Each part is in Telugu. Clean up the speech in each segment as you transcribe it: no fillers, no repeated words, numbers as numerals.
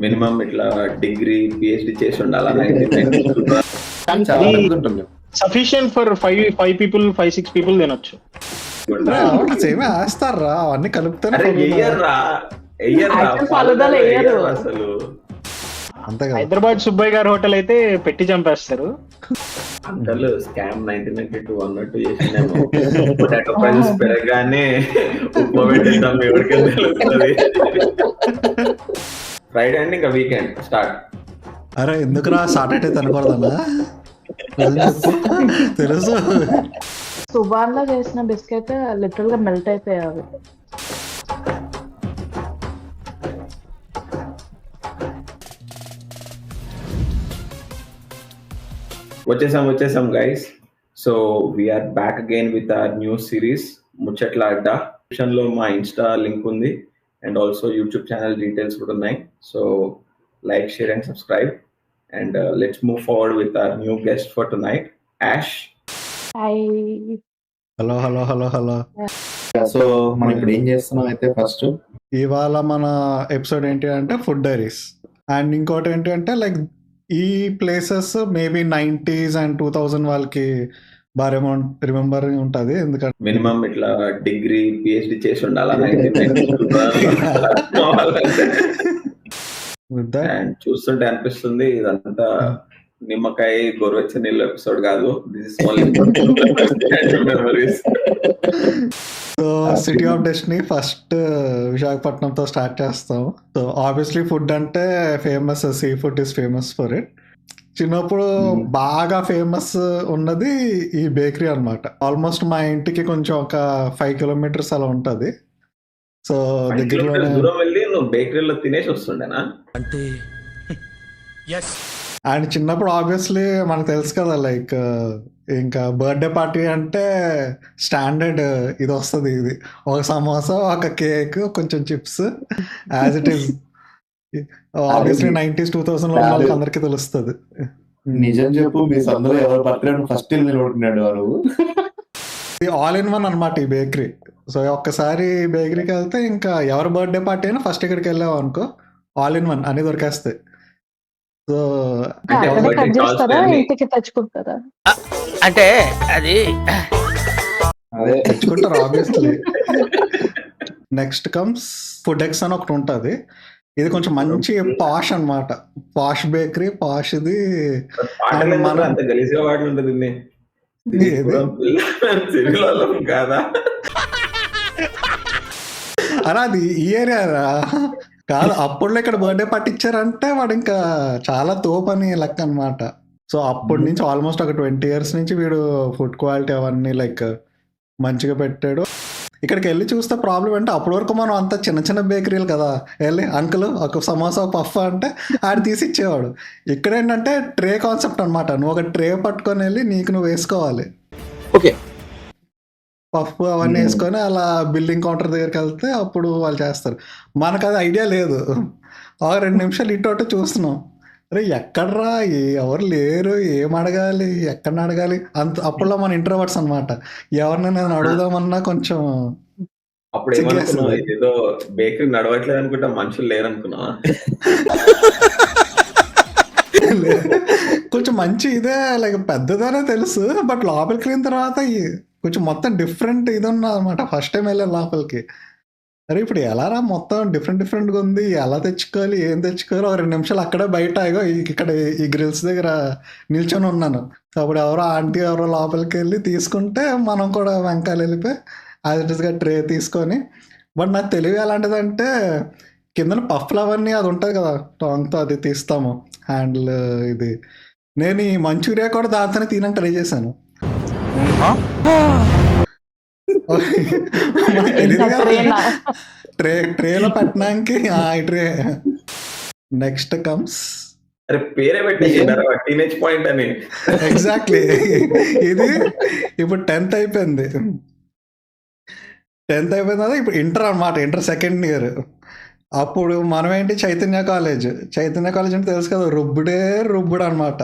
మినిమం ఇట్లా డిగ్రీ పిహెచ్డి చేసి ఉండాలి. Sufficient for five people 5-6 people తినొచ్చు. సేమే వేస్తారా అవన్నీ కలిపితేనే అసలు. అంతే కదా. హైదరాబాద్ సుబ్బయ్య గారి హోటల్ అయితే పెట్టి చంపేస్తారు. అంతలో స్కామ్ 1992 అన్నట్టు చేసినాము. పొటాటో ప్రైజెస్ పెరగగానే ఉప్మా పెట్టేద్దాం ఎవరికైనా తెలుస్తుంది. ఫ్రైడే అండ్ ఇంకా వీకెండ్ స్టార్ట్. అరే ఎందుకురా సాటర్డే తినకూడదన్నా తెలుసు. సుబాన్ లో చేసిన బిస్కెట్ లిటరల్ గా మెల్ట్ అయిపోయావి. వచ్చేసాం guys. So we are back again with our new series Muchatla Adda. Description లో మా ఇన్స్టా లింక్ ఉంది and also YouTube channel details కూడా ఉన్నాయి. So like, share and subscribe and let's move forward with our new guest for tonight, Yash. Hello hello hello hello. So మనం ఇప్పుడు ఏం చేస్తున్నాం అయితే ఫస్ట్ ఇవాళ మన ఎపిసోడ్ ఏంటి అంటే ఫుడ్ డైరీస్. అండ్ ఇంకోటి ఏంటి అంటే లైక్ ఈ ప్లేసెస్ మేబీ 90s అండ్ 2000 వాళ్ళకి బాగా రిమెంబర్ ఉంటుంది. ఎందుకంటే మినిమం ఇట్లా డిగ్రీ పిహెచ్డి చేసి ఉండాలి. అండ్ చూస్తుంటే అనిపిస్తుంది ఇదంతా నిమ్మకాయ గోరువెచ్చ నీళ్ళు ఎపిసోడ్ కాదు. This is only memories. So city of destiny first విశాఖపట్నంతో స్టార్ట్ చేస్తాం. సో ఆబ్వియస్లీ ఫుడ్ అంటే famous, sea food is famous for it. చిన్నప్పుడు బాగా ఫేమస్ ఉన్నది ఈ బేకరీ అన్నమాట. ఆల్మోస్ట్ మా ఇంటికి కొంచెం ఒక 5 kilometers అలా ఉంటది. సో దగ్గరలో దూరం వెళ్ళి నువ్వు బేకరీలో తినేసి వస్తుండేనా అంటే? అండ్ చిన్నప్పుడు ఆబ్వియస్లీ మనకు తెలుసు కదా, లైక్ ఇంకా బర్త్డే పార్టీ అంటే స్టాండర్డ్ ఇది వస్తుంది. ఇది ఒక సమోసా, ఒక కేక్, కొంచెం chips, as it is. Obviously 90s 2000 లో వాళ్ళకి అందరికీ తెలుస్తుంది. నిజం చెప్పు, మీ సందులో ఎవరు బర్త్డే ఫస్ట్ నిలబడుతున్నాడు వాడు. ఇది ఆల్ ఇన్ వన్ అనమాట ఈ బేకరీ. సో ఒక్కసారి బేకరీకి వెళ్తే ఇంకా ఎవరి బర్త్డే పార్టీ అయినా ఫస్ట్ ఇక్కడికి వెళ్ళావు అనుకో, ఆల్ ఇన్ వన్ అన్ని దొరికేస్తాయి. సో ఇంటికి తెచ్చుకుంటారా అంటే అది అదే తెచ్చుకుంటారు obviously. Next comes food X అని ఒకటి ఉంటుంది. ఇది కొంచెం మంచి పాష్ అన్నమాట. పాష్ బేకరీ, పాష్ ఇది. మనం అంత గలీజ్గా వాటి ఉంటుంది కాదా? అలా అది ఈ ఏరియా కాదు. అప్పుడులో ఇక్కడ బర్త్డే పార్టీ ఇచ్చారంటే వాడు ఇంకా చాలా తోపని లెక్క అనమాట. సో అప్పటి నుంచి ఆల్మోస్ట్ ఒక 20 years నుంచి వీడు ఫుడ్ క్వాలిటీ అవన్నీ లైక్ మంచిగా పెట్టాడు. ఇక్కడికి వెళ్ళి చూస్తే ప్రాబ్లం అంటే అప్పటి వరకు మనం అంత చిన్న చిన్న బేకరీలు కదా, వెళ్ళి అంకుల్ ఒక సమోసా పఫ్ అంటే ఆడు తీసి ఇచ్చేవాడు. ఇక్కడ ఏంటంటే ట్రే కాన్సెప్ట్ అనమాట. నువ్వు ఒక ట్రే పట్టుకొని వెళ్ళి నీకు నువ్వు వేసుకోవాలి. ఓకే, పఫ్ అవన్నీ వేసుకొని అలా బిల్లింగ్ కౌంటర్ దగ్గరికి వెళ్తే అప్పుడు వాళ్ళు చేస్తారు. మనకు అది ఐడియా లేదు. ఒక 2 నిమిషాలు ఇటు అటు చూస్తున్నాం. అరే ఎక్కడ్రా, ఎవరు లేరు, ఏం అడగాలి, ఎక్కడ అడగాలి అంత. అప్పుడులో మన ఇంట్రోవర్ట్స్ అనమాట. ఎవరిని నేను అడుగుదామన్నా కొంచెం అప్పుడు ఏమనుకున్నావు? ఏదో బేకరీ నడవట్లేదు అనుకుంటా, మనుషులు లేరనుకున్నా. కొంచెం మంచి ఇదే లైక్ పెద్దదనే తెలుసు, బట్ లోపలికి వెళ్ళిన తర్వాత కొంచెం మొత్తం డిఫరెంట్ ఇది ఉన్నది అనమాట. ఫస్ట్ టైం వెళ్ళాను లోపలికి. అరే ఇప్పుడు ఎలా రా, మొత్తం డిఫరెంట్గా ఉంది, ఎలా తెచ్చుకోవాలి, ఏం తెచ్చుకోవాలి. ఒక 2 నిమిషాలు అక్కడే బయట ఇక్కడ ఈ గ్రిల్స్ దగ్గర నిల్చొని ఉన్నాను. అప్పుడు ఎవరో ఆంటీ ఎవరో లోపలికి వెళ్ళి తీసుకుంటే మనం కూడా వెంకాయలు వెళ్ళిపోయి యాజ్ ఇట్ ఈస్గా ట్రే తీసుకొని. బట్ నాకు తెలివి ఎలాంటిదంటే కింద పఫ్లు అవన్నీ అది ఉంటుంది కదా, టాంగ్తో అది తీస్తాము హ్యాండిల్ ఇది. నేను ఈ మంచూరియా కూడా దాంతోనే తినని ట్రై చేశాను. ట్రేలో పెట్టడానికి ట్రే. నెక్స్ట్ కమ్స్ పేరే పెట్టేసినారు టీనేజ్ పాయింట్ అని. ఎగ్జాక్ట్లీ. ఇది ఇప్పుడు 10th అయిపోయింది. 10th అయిపోయింది కదా, ఇప్పుడు ఇంటర్ అనమాట. Inter 2nd year. అప్పుడు మనం ఏంటి చైతన్య కాలేజ్ అంటే తెలుసు కదా, రుబ్బుడు అనమాట.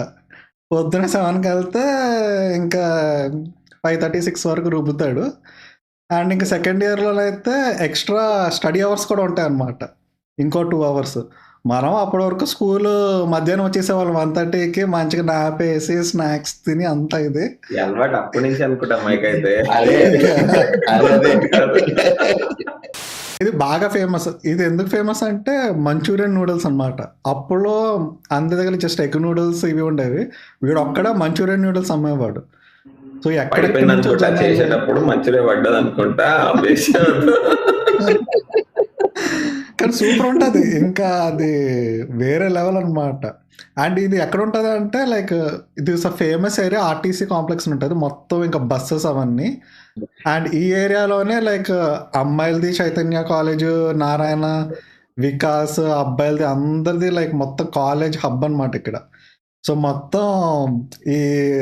పొద్దున 7కి వెళ్తే ఇంకా 5:36 వరకు రుబ్బుతాడు. అండ్ ఇంకా 2nd yearలో అయితే ఎక్స్ట్రా స్టడీ అవర్స్ కూడా ఉంటాయి అన్నమాట. ఇంకో 2 hours మనం అప్పటి వరకు స్కూల్ మధ్యాహ్నం వచ్చేసేవాళ్ళం 1:30కి మంచిగా నాపేసి స్నాక్స్ తిని అంతా ఇది. ఈ అలవాటు అప్పటి నుంచి అనుకుంటా మైక్ అయితే. అదే అదే ఇది బాగా ఫేమస్. ఇది ఎందుకు ఫేమస్ అంటే మంచూరియన్ నూడిల్స్ అన్నమాట. అప్పుడు అందరి దగ్గర జస్ట్ ఎగ్ నూడిల్స్ ఇవి ఉండేవి, వీడు ఒక్కడ మంచూరియన్ నూడిల్స్ అమ్మేవాడు. సో ఎక్కడెక్కడ పడిపోయింది నుంచో అనుకుంటా, జనాలు చేసేటప్పుడు మంచిగా పడ్డది అనుకుంటా ఆపేసాడు. కానీ సూపర్ ఉంటుంది, ఇంకా అది వేరే లెవెల్ అన్నమాట. అండ్ ఇది ఎక్కడ ఉంటుంది అంటే లైక్ ఇది ఫేమస్ ఏరియా ఆర్టీసీ కాంప్లెక్స్ ఉంటుంది మొత్తం, ఇంకా బస్సెస్ అవన్నీ. అండ్ ఈ ఏరియాలోనే లైక్ అమ్మాయిలది చైతన్య కాలేజ్, నారాయణ, వికాస్, అబ్బాయిలది అందరిది లైక్ మొత్తం కాలేజ్ హబ్ అన్నమాట ఇక్కడ. సో మొత్తం ఈ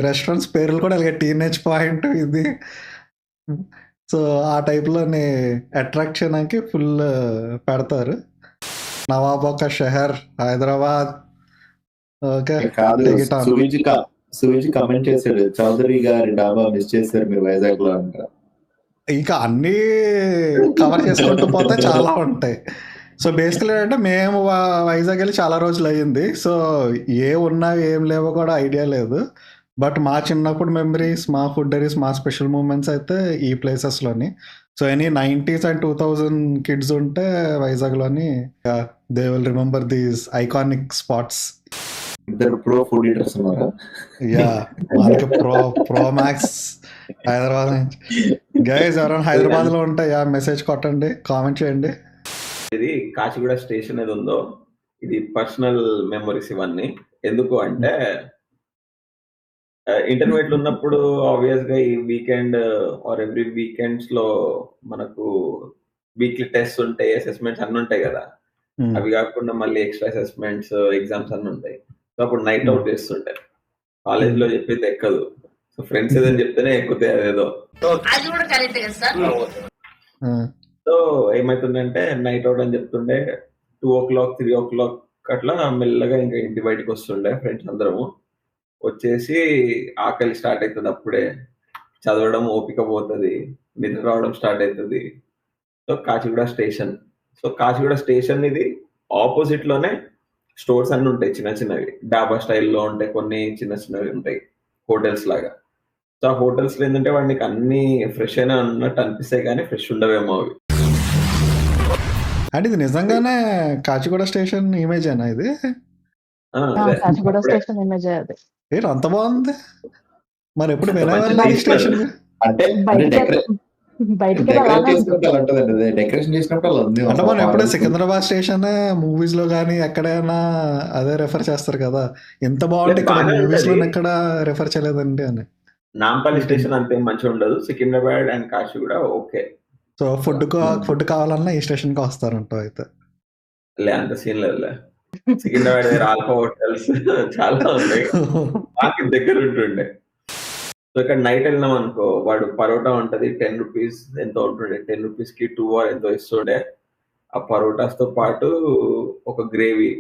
రెస్టారెంట్స్ పేర్లు కూడా అలాగే టీనేజ్ పాయింట్ ఇది. సో ఆ టైప్లోని అట్రాక్ట్ చేయడానికి ఫుల్ పెడతారు. నవాబోకా షహర్, హైదరాబాద్. ఓకే, కాదు. Ticket on. సువిజ్ కమెంట్ చేశాడు, చౌదరి గారి డాబా మిస్ చేశారు మీరు వైజాగ్ లో అంట. ఇక అన్నీ కవర్ చేసుకుంటూ పోతే చాలా ఉంటాయి. సో బేసికలీ అంటే మేము వైజాగ్ వెళ్ళి చాలా రోజులు అయ్యింది. సో ఏ ఉన్నా ఏం లేవో కూడా ఐడియా లేదు. బట్ మా చిన్నప్పుడు మెమరీస్, మా ఫుడ్డరీస్, మా స్పెషల్ మూమెంట్స్ అయితే ఈ ప్లేసెస్లోని. So any 90s and 2000 kids ఉంటే వైజాగ్లోని they will remember these iconic spots. ఇద్దరు ప్రో ఫుడ్ ఈటర్స్ ఉన్నారా? యా, మనకి ప్రో మ్యాక్స్ హైదరాబాద్ నుంచి. గైస్ ఎవరైనా హైదరాబాద్లో ఉంటే యా మెసేజ్ కొట్టండి, కామెంట్ చేయండి. ఇది కాచిగూడ స్టేషన్ ఏది ఉందో ఇది పర్సనల్ మెమరీస్ ఇవన్నీ. ఎందుకు అంటే ఇంటర్మీడియట్ లో ఉన్నప్పుడు ఆబ్వియస్ గా ఈ వీకెండ్ ఆర్ ఎవ్రీ వీకెండ్స్ లో మనకు వీక్లీ టెస్ట్ ఉంటాయి, అసెస్మెంట్స్ అన్ని ఉంటాయి కదా. అవి కాకుండా మళ్ళీ ఎక్స్ట్రా అసెస్మెంట్స్, ఎగ్జామ్స్ అన్ని ఉంటాయి. సో అప్పుడు నైట్ అవుట్ చేస్తుంటాయి. కాలేజ్ లో చెప్పేది ఎక్కదు, సో ఫ్రెండ్స్ ఏదని చెప్తేనే ఎక్కుతాయి అదేదో. సో ఏమైతుందంటే నైట్ అవుట్ అని చెప్తుండే 2 o'clock 3 o'clock అట్లా మెల్లగా ఇంకా ఇంటి బయటకు వస్తుండే ఫ్రెండ్స్ అందరము. వచ్చేసి ఆకలి స్టార్ట్ అవుతుంది, అప్పుడే చదవడం ఓపిక పోతుంది, నిద్ర రావడం స్టార్ట్ అవుతుంది. So Kacheguda station. So Kacheguda station ఇది ఆపోజిట్ లోనే స్టోర్స్ అన్ని ఉంటాయి, చిన్న చిన్నవి డాబా స్టైల్లో ఉంటాయి, కొన్ని చిన్న చిన్నవి ఉంటాయి హోటల్స్ లాగా. సో ఆ హోటల్స్ లో ఏంటంటే వాడికి అన్ని ఫ్రెష్ అయినా ఉన్నట్టు అనిపిస్తాయి కానీ ఫ్రెష్ ఉండవేమో అవి. అంటే ఇది నిజంగానే కాచిగూడ స్టేషన్ ఇమేజేనా ఇది? అదే కాచిగూడ అప్పుడే స్టేషన్ ఇమేజ్ అది. ఏంటి అంత బాగుంది? మరి ఎప్పుడు అంత మంచి వినేవాళ్ళు ఈ స్టేషన్? అంటే బయటికి బయటికి డెకరేట్ అలానే చేసినప్పుడు అలా ఉంటదండి, డెకరేషన్ చేసినప్పుడు అలా ఉంది. అంటే మనం ఎప్పుడో సికింద్రాబాద్ స్టేషన్ మూవీస్ లో కానీ ఎక్కడైనా అదే రెఫర్ చేస్తారు కదా, ఎంత బాగుంటే ఇక్కడ బాగానే మూవీస్ ఉంటది. లో ఎక్కడ రెఫర్ చేయలేదండి అని. నాంపల్లి స్టేషన్ అంతే మంచిగా ఉండదు, Secunderabad and Kacheguda okay. So food కావాలన్నా ఈ స్టేషన్ కి వస్తారంట అయితే. అంత సీన్ లేదులే. సికింద్రాబాద్ దగ్గర ఆల్ఫా హోటల్స్ చాలా ఉన్నాయి, మాకు దగ్గర ఉంటుండే. సో ఇక్కడ నైట్ వెళ్ళినాం అనుకో, వాడు పరోటా ఉంటది 10 rupees ఎంతో ఉంటుండే, 10 rupees కి 2 or ఎంతో ఇస్తుండే. ఆ పరోటాస్ తో పాటు ఒక గ్రేవీ.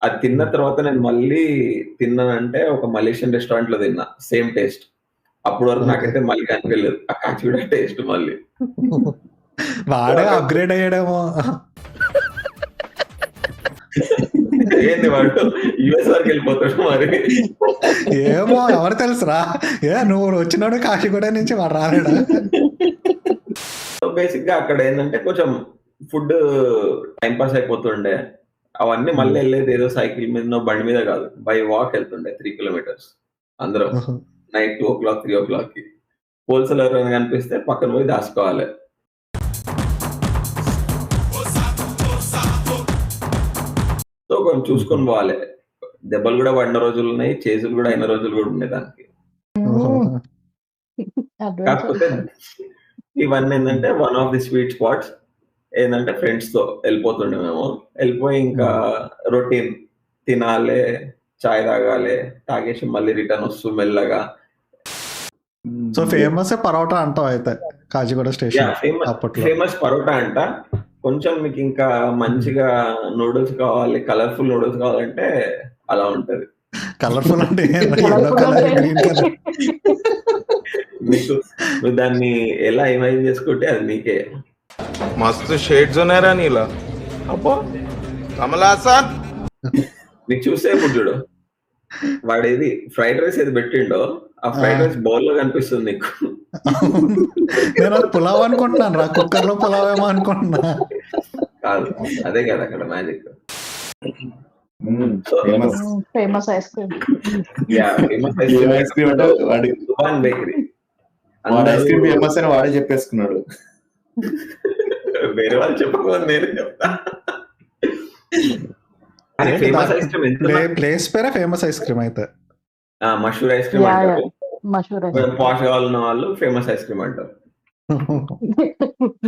అది తిన్న తర్వాత నేను మళ్ళీ తిన్నానంటే ఒక మలేషియన్ రెస్టారెంట్ లో తిన్నా, సేమ్ టేస్ట్. అప్పటి వరకు నాకైతే మళ్ళీ కనిపించలేదు ఆ కాచిగూడ టేస్ట్ మళ్ళీ. వాడే అప్గ్రేడ్ అయ్యాడేమో. ఏంది వాడు యుఎస్ వరకు వెళ్ళిపోతాడు మరి. ఏమో ఎవరు తెలుసురా, నువ్వు వచ్చినాడు కాచిగూడ నుంచి వాడు రాలేడా? సో బేసిక్ గా అక్కడ ఏంటంటే కొంచెం ఫుడ్ టైం పాస్ అయిపోతుండే. అవన్నీ మళ్ళీ వెళ్ళేది ఏదో సైకిల్ మీద బండి మీద కాదు, బై వాక్ వెళ్తుండే 3 kilometers అందరం. నైట్ 2 o'clock 3 o'clock కి పోల్సలు ఎవరైనా కనిపిస్తే పక్కన పోయి దాచుకోవాలి. సో కొంచెం చూసుకొని పోవాలి. దెబ్బలు కూడా పడిన రోజులు ఉన్నాయి, చేతులు కూడా అయిన రోజులు కూడా ఉన్నాయి దానికి. కాకపోతే ఇవన్నీ ఏంటంటే one of the sweet spots. ఏంటంటే ఫ్రెండ్స్ తో వెళ్ళిపోతుండే మేము. వెళ్ళిపోయి ఇంకా రొటీన్ తినాలి, చాయ్ తాగాలి, తాగేసి మళ్ళీ రిటర్న్ వస్తూ మెల్లగా. సో ఫేమస్ పరోటా అంటావు అయితే కాచిగూడ స్టేషన్ అప్పట్లో. ఫేమస్ పరోటా అంట. కొంచెం మీకు ఇంకా మంచిగా నూడిల్స్ కావాలి, కలర్ఫుల్ నూడిల్స్ కావాలంటే అలా ఉంటది. కలర్ఫుల్ అంటే ఎల్లో కలర్, గ్రీన్ కలర్. మీకు మీరు దాన్ని ఎలా ఇమాజిన్ చేసుకుంటే అది మీకే. मस्त शेड्स होणार नीला अप्पा కమలాసన్ నీకు చూస్తే చూడు వాడు ఏది ఫ్రైడ్ రైస్ ఏది పెట్టిండో ఆ ఫ్రైడ్ రైస్ బౌల్ లో కనిపిస్తుంది నీకు. నేను అది పులావ్ అనుకుంటున్నాను రా, కుక్కర్ లో పులావ్ ఏమో అనుకుంటున్నా. కాదు, అదే కదా అక్కడ magic. Famous famous ice cream. Ice cream అంటే వాడి సుభాన్ బేకరీ. వాడు ఐస్ క్రీమ్ ఫేమస్ అని వాడే చెప్పేసుకున్నాడు. వేరే వాళ్ళు చెప్పుకోవాలి, నేను చెప్తా. ఫేమస్ ఐస్ క్రీమ్ ఎంత ప్లేస్ పేరే ఫేమస్ ఐస్ క్రీమ్ అయితే. మషూర్ ఐస్ క్రీమ్ యా అంటారు. మషూర్ ఐస్ క్రీమ్. పాష్ గా ఉన్న వాళ్ళు ఫేమస్ ఐస్ క్రీమ్ అంటారు.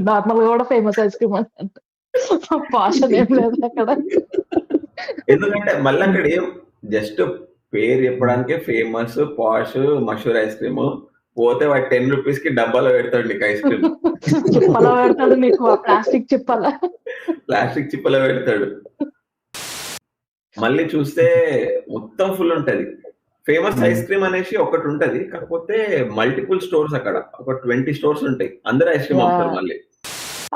నార్మల్ గా కూడా ఫేమస్ ఐస్ క్రీమ్ అంటే పాష్ ఏం లేదు అక్కడ. ఎందుకంటే మళ్ళీ అక్కడ ఏం జస్ట్ పేరు చెప్పడానికే ఫేమస్ పాష్ మషూర్ ఐస్ క్రీమ్. పోతే వాడు 10 రూపీస్ కి డబ్బాలో పెడతాడు నీకు ఐస్ క్రీమ్. చిప్పలా పెడతాడు నీకు, ప్లాస్టిక్ చిప్పలా. ప్లాస్టిక్ చిప్పలో పెడతాడు. మళ్ళీ చూస్తే మొత్తం ఫుల్ ఉంటది. ఫేమస్ ఐస్ క్రీమ్ అనేసి ఒకటి ఉంటది, కాకపోతే మల్టిపుల్ స్టోర్స్ అక్కడ ఒక 20 స్టోర్స్ ఉంటాయి. అందరూ ఐస్ క్రీమ్ అమ్ముతారు. మళ్ళీ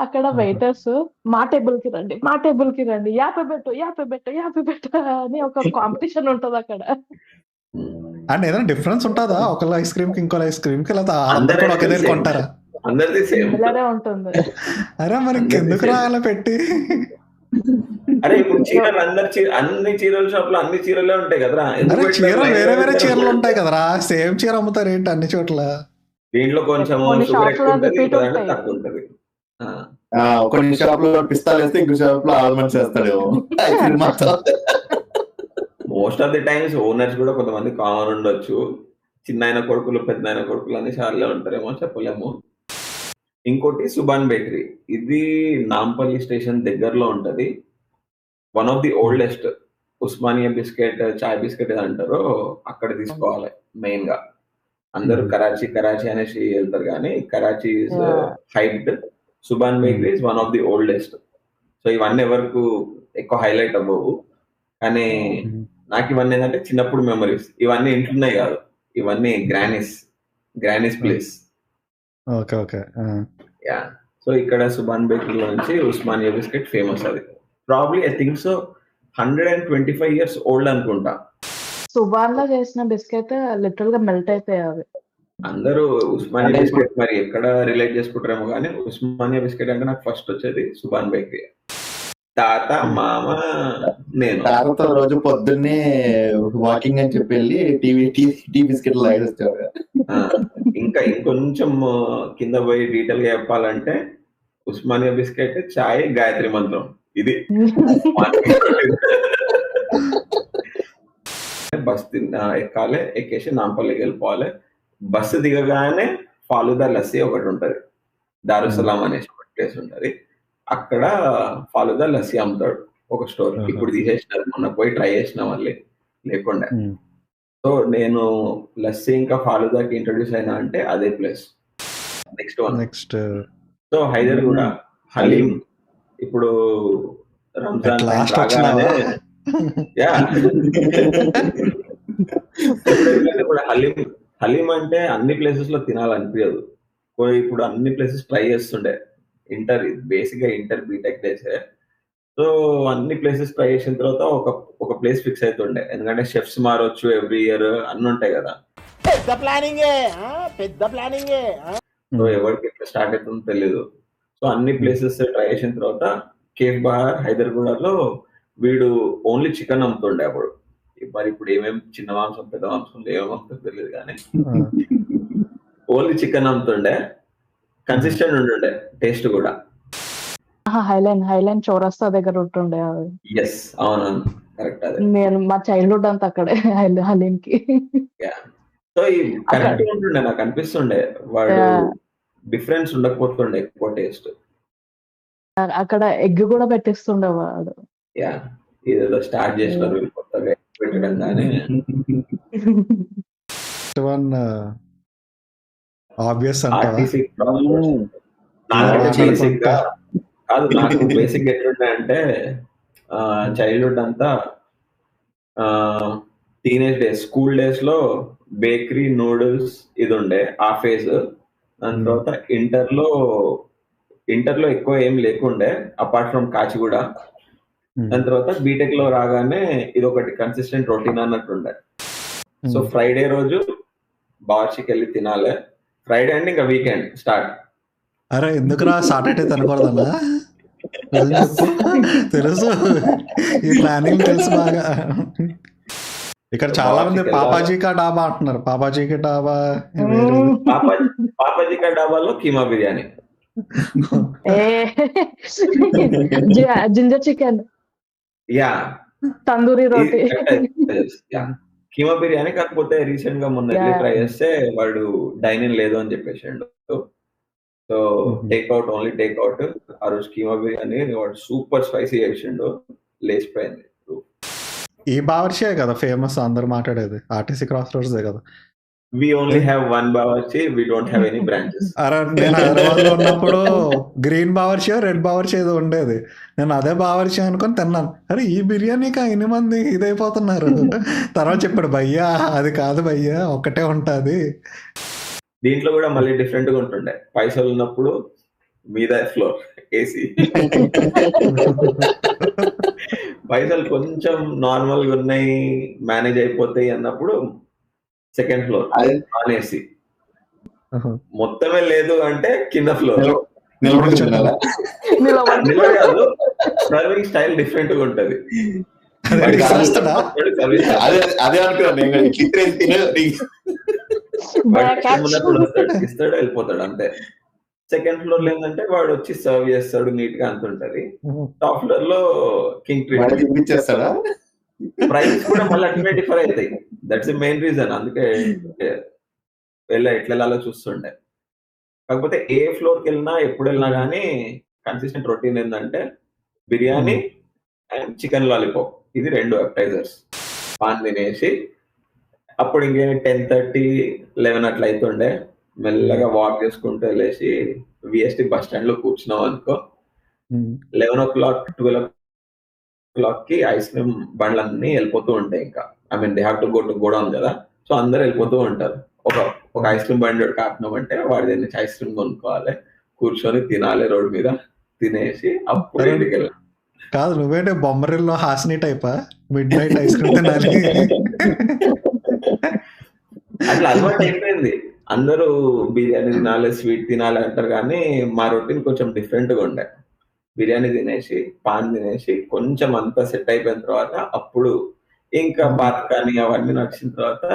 అక్కడ వెయిటర్స్ మా టేబుల్ కి రండి, మా టేబుల్ కి రండి, 50 పెట్టు అని ఒక కాంపిటీషన్ ఉంటది అక్కడ. అండ్ ఏదైనా డిఫరెన్స్ ఉంటుందా ఒకళ్ళ ఐస్ క్రీమ్ కి ఇంకో ఐస్ క్రీమ్ కి, లేదా అందరూ కూడా ఒకే దగ్గర కొంటారా? అందరిది సేమ్. ఇలానే ఉంటుంది. అరే మరి ఇంకెందుకు రాయాల పెట్టి? అరే ఇప్పుడు చీరలు అన్ని చీరల షాప్ లో అన్ని చీరలే ఉంటాయి కదరా. అరే చీరలు వేరే వేరే చీరలు ఉంటాయి కదరా, సేమ్ చీర అమ్ముతారు ఏంటి అన్ని చోట్ల? దీంట్లో కొంచెం కొన్ని షుగర్ షాప్స్ ఎక్కువ లో ఉంటది, రిపీట్ ఇంకోదాంట్లో ఉంటాయి. తక్కువ ఉంటది. కొన్ని షాప్ లో పిస్తాలు వేస్తే ఇంకో షాప్ లో ఆల్మండ్స్ వేస్తాడేమో ఐస్ క్రీమ్ మాత్రం. Most of the times owners కూడా కొంతమంది కామన్ ఉండొచ్చు. చిన్న కొడుకులు పెద్ద కొడుకులు అన్ని షార్లే ఉంటారేమో, చెప్పలేము. ఇంకోటి సుభాన్ బేకరీ, ఇది నాంపల్లి స్టేషన్ దగ్గరలో ఉంటది. One of the oldest Osmania biscuit, chai biscuit ఏది అంటారో అక్కడ తీసుకోవాలి. మెయిన్ గా అందరూ కరాచీ అనేసి వెళ్తారు, కానీ Karachi is hyped. Subhan bakery is one of the oldest. So ఇవన్నీ ఎవరికి ఎక్కువ హైలైట్ అవ్వవు, కానీ నాకు ఇవన్నీ ఏంటంటే చిన్నప్పుడు మెమరీస్. ఇవన్నీ ఇంట్లోనే కాదు, ఇవన్నీ granny's place. Okay okay. Yeah. So ఇక్కడ సుభాన్ బేకరీలో నుంచి ఉస్మానియా బిస్కెట్ ఫేమస్. అది probably I think so 125 years old అనుకుంటా. సుబాన్ లో చేసిన బిస్కెట్ లిటరల్ గా మెల్ట్ అయిపోయాయి అవి. అందరూ ఉస్మానియా బిస్కెట్ మరి ఎక్కడ రిలేట్ చేసుకుంటారేమో, కానీ ఉస్మానియా బిస్కెట్ అంటే నాకు ఫస్ట్ వచ్చేది సుభాన్ బేకరీ. తాత, మామ, నేను తాతతో రోజు పొద్దున్నే వాకింగ్ అని చెప్పి వెళ్ళి టీ బిస్కెట్ లాగేస్తారు. ఇంకా ఇంకొంచెం కింద పోయి డీటెయిల్ గా చెప్పాలంటే ఉస్మానియా బిస్కెట్, చాయ్, గాయత్రి మంత్రం. ఇది బస్ ఎక్కాలి, ఎక్కేసి నాంపల్లికి వెళ్ళిపోవాలి. బస్సు దిగగానే ఫాలుదా లస్సీ ఒకటి ఉంటది, దారుసలాం అనేసి ఒక ప్లేస్ ఉంటది. అక్కడ ఫాలుదా లస్సీ అమ్ముతాడు ఒక స్టోర్. ఇప్పుడు తీసేసినారు, మొన్న పోయి ట్రై చేసిన మళ్ళీ లేకుండా. సో నేను లస్సీ ఇంకా ఫాలుదాకి ఇంట్రడ్యూస్ అయినా అంటే అదే ప్లేస్. నెక్స్ట్ సో హైదర్ కూడా హలీం. ఇప్పుడు రంజాన్ రాగానే ఇప్పుడు హలీం అంటే అన్ని ప్లేసెస్ లో తినాలనిపించదు. ఇప్పుడు అన్ని ప్లేసెస్ ట్రై చేస్తుండే. బేసిక్ గా ఇంటర్ బీటెక్ డేసే. సో అన్ని ప్లేసెస్ ట్రై చేసిన తర్వాత ఒక ప్లేస్ ఫిక్స్ అవుతుండే, ఎందుకంటే షెఫ్స్ మారొచ్చు ఎవ్రీ ఇయర్, అన్ని ఉంటాయి కదా. పెద్ద ప్లానింగ్. సో ఎవరికి ఎట్లా స్టార్ట్ అవుతుందో తెలీదు. సో అన్ని ప్లేసెస్ ట్రై చేసిన తర్వాత కేఫ్ బహార్ హైదర్గూడలో వీడు ఓన్లీ చికెన్ అమ్ముతుండే అప్పుడు. మరి ఇప్పుడు ఏమేమి చిన్న మాంసం పెద్ద మాంసం ఏమేమి అమ్ముతుందో తెలియదు, కానీ ఓన్లీ చికెన్ అమ్ముతుండే. కన్సిస్టెంట్ ఉంటుండే, టేస్ట్ కూడా. హైలైన్ చౌరస్తా దగ్గర ఉంటుండే అవి. ఎస్, అవునవును, కరెక్ట్. అదే నేను మా చైల్డ్హుడ్ అంతా అక్కడే హలీం కి. సో ఈ కరెక్ట్ ఉంటుండే, నాకు అనిపిస్తుండే వాడు డిఫరెన్స్ ఉండకపోతుండే, ఎక్కువ టేస్ట్. అక్కడ ఎగ్ కూడా పెట్టిస్తుండే వాడు. యా, ఇదేదో స్టార్ట్ చేసినారు కొత్తగా పెట్టడం. కానీ ఆబ్వియస్ ఆర్టీసీ కాదు, నాకు బేసిక్ ఎట్లుండే అంటే చైల్డ్హుడ్ అంతా టీనేజ్ డేస్, స్కూల్ డేస్ లో బేకరీ, నూడిల్స్ ఇది ఉండే ఆ ఫేజ్. దాని తర్వాత ఇంటర్ లో ఎక్కువ ఏం లేకుండే అపార్ట్ ఫ్రమ్ కాచిగూడ. దాని తర్వాత బీటెక్ లో రాగానే ఇది ఒకటి కన్సిస్టెంట్ రొటీన్ అన్నట్టు ఉండే. సో ఫ్రైడే రోజు బావర్చికి వెళ్ళి తినాలి. ఫ్రైడే అంటే ఇంకా వీకెండ్ స్టార్ట్. అరే ఎందుకురా సాటర్డే తినకూడదన్నా? తెలుసు, ఈ ప్లానింగ్ తెలుసు బాగా. ఇక్కడ చాలా మంది పాపాజీ కా డాబా అంటున్నారు. పాపాజీ కా డాబా పాపాజీ కా డాబాలో keema biryani, ginger chicken, yeah tandoori roti. Keema biryani. కాకపోతే రీసెంట్ గా మొన్న వెళ్ళి ట్రై చేస్తే వాడు డైనింగ్ లేదు అని చెప్పేసిండు. So takeout, only takeout. ఆ రోజు కీమా బిర్యానీ వాడు సూపర్ స్పైసీ చేసిండు, లేచిపోయింది. ఈ బావర్షే కదా ఫేమస్ అందరు మాట్లాడేది, ఆర్టీసీ క్రాస్ రోడ్స్ కదా. We only have one Bawarchi, we don't have any branches. అరే నేను హైదరాబాద్ లో ఉన్నప్పుడు గ్రీన్ బావర్షి, రెడ్ బావర్షి ఏదో ఉండేది. నేను అదే బావర్షి అనుకొని తిన్నాను. అరే ఈ బిర్యానీకి ఎన్ని మంది ఇదైపోతున్నారు. తర్వాత చెప్పాడు భయ్యా అది కాదు భయ్యా, ఒక్కటే ఉంటది. దీంట్లో కూడా మళ్ళీ డిఫరెంట్ గా ఉంటుండే. పైసలు ఉన్నప్పుడు మీద ఫ్లోర్ ఏసీ, పైసలు కొంచెం నార్మల్ గా ఉన్నాయి, మేనేజ్ అయిపోతాయి అన్నప్పుడు సెకండ్ ఫ్లోర్ నాన్ ఏసీ. మొత్తమే లేదు అంటే కింద ఫ్లోర్. కాదు, సర్వింగ్ స్టైల్ డిఫరెంట్ గా ఉంటది. అదే అనుకున్నాను, ఇస్తాడు వెళ్ళిపోతాడు అంతే. సెకండ్ ఫ్లోర్ లో ఏంటంటే వాడు వచ్చి సర్వ్ చేస్తాడు, నీట్ గా అంత ఉంటది. టాప్ ఫ్లోర్ లో కింగ్ ట్రీట్ చేస్తాడా? ప్రైస్ కూడా మళ్ళీ అట్లనే డిఫర్ అవుతాయి. That's the main reason. అందుకే ఎట్లా చూస్తుండే. కాకపోతే ఏ ఫ్లోర్ కి వెళ్ళినా ఎప్పుడు వెళ్ళినా కానీ కన్సిస్టెంట్ రొటీన్ ఏంటంటే బిర్యానీ అండ్ చికెన్ లాలీపాప్, ఇది 2 అపెటైజర్స్. పాన్ తినేసి అప్పుడు ఇంకే 10:30-11 అట్లా అవుతుండే. మెల్లగా వాక్ చేసుకుంటూ వెళ్ళేసి విఎస్టీ బస్ స్టాండ్ లో కూర్చున్నాం అనుకో, 11 o'clock 12 o'clock కి ఐస్ క్రీమ్ బండ్లన్నీ వెళ్ళిపోతూ ఉంటాయి. ఇంకా I mean they have to go to godown కదా, సో అందరు వెళ్ళిపోతూ ఉంటారు. ఒక ఐస్ క్రీమ్ బండి కాపినామంటే వాడి దగ్గర నుంచి ఐస్ క్రీమ్ కొనుక్కోవాలి, కూర్చొని తినాలి రోడ్ మీద, తినేసి అప్పుడు ఇంటికి వెళ్ళాలి. కాదు నువ్వేంటే బొమ్మరిల్లో హాసిని టైపా, మిడ్ నైట్ ఐస్ క్రీమ్ తినాలి? అట్లా అలవాటు అయిపోయింది. అందరూ బిర్యానీ తినాలి, స్వీట్ తినాలి అంటారు, కానీ మా రొటీన్ కొంచెం డిఫరెంట్ గా ఉండే. బిర్యానీ తినేసి పాన్ తినేసి కొంచెం అంతా సెట్ అయిపోయిన తర్వాత అప్పుడు ఇంకా బాత్ కానీ అవన్నీ నడిచిన తర్వాత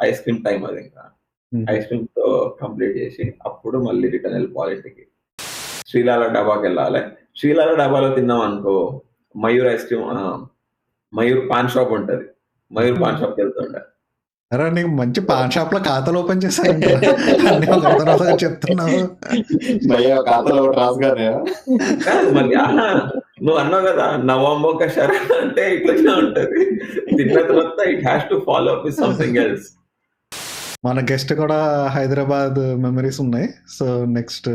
ఐస్ క్రీమ్ టైం. అది ఇంకా ఐస్ క్రీమ్ తో కంప్లీట్ చేసి అప్పుడు మళ్ళీ రిటర్న్ వెళ్ళిపోవాలి ఇంటికి. శ్రీలాల డాబాకి వెళ్ళాలి. శ్రీలాల డాబాలో తిన్నాం అనుకో, Mayur ice cream, Mayur pan shop ఉంటది. మయూర్ పాన్ షాప్కి వెళ్తుండే. అరే నీకు మంచి పాన్ షాప్ లో ఖాతాలు ఓపెన్ చేశారంట, చెప్తున్నావు. మళ్ళీ నువ్వు అన్నావు కదా నవంబర్ షరా అంటే ఇట్లా ఉంటది. తిన్న తర్వాత it has to follow up with something else. మన గెస్ట్ కూడా హైదరాబాద్ మెమరీస్ ఉన్నాయి. సో నెక్స్ట్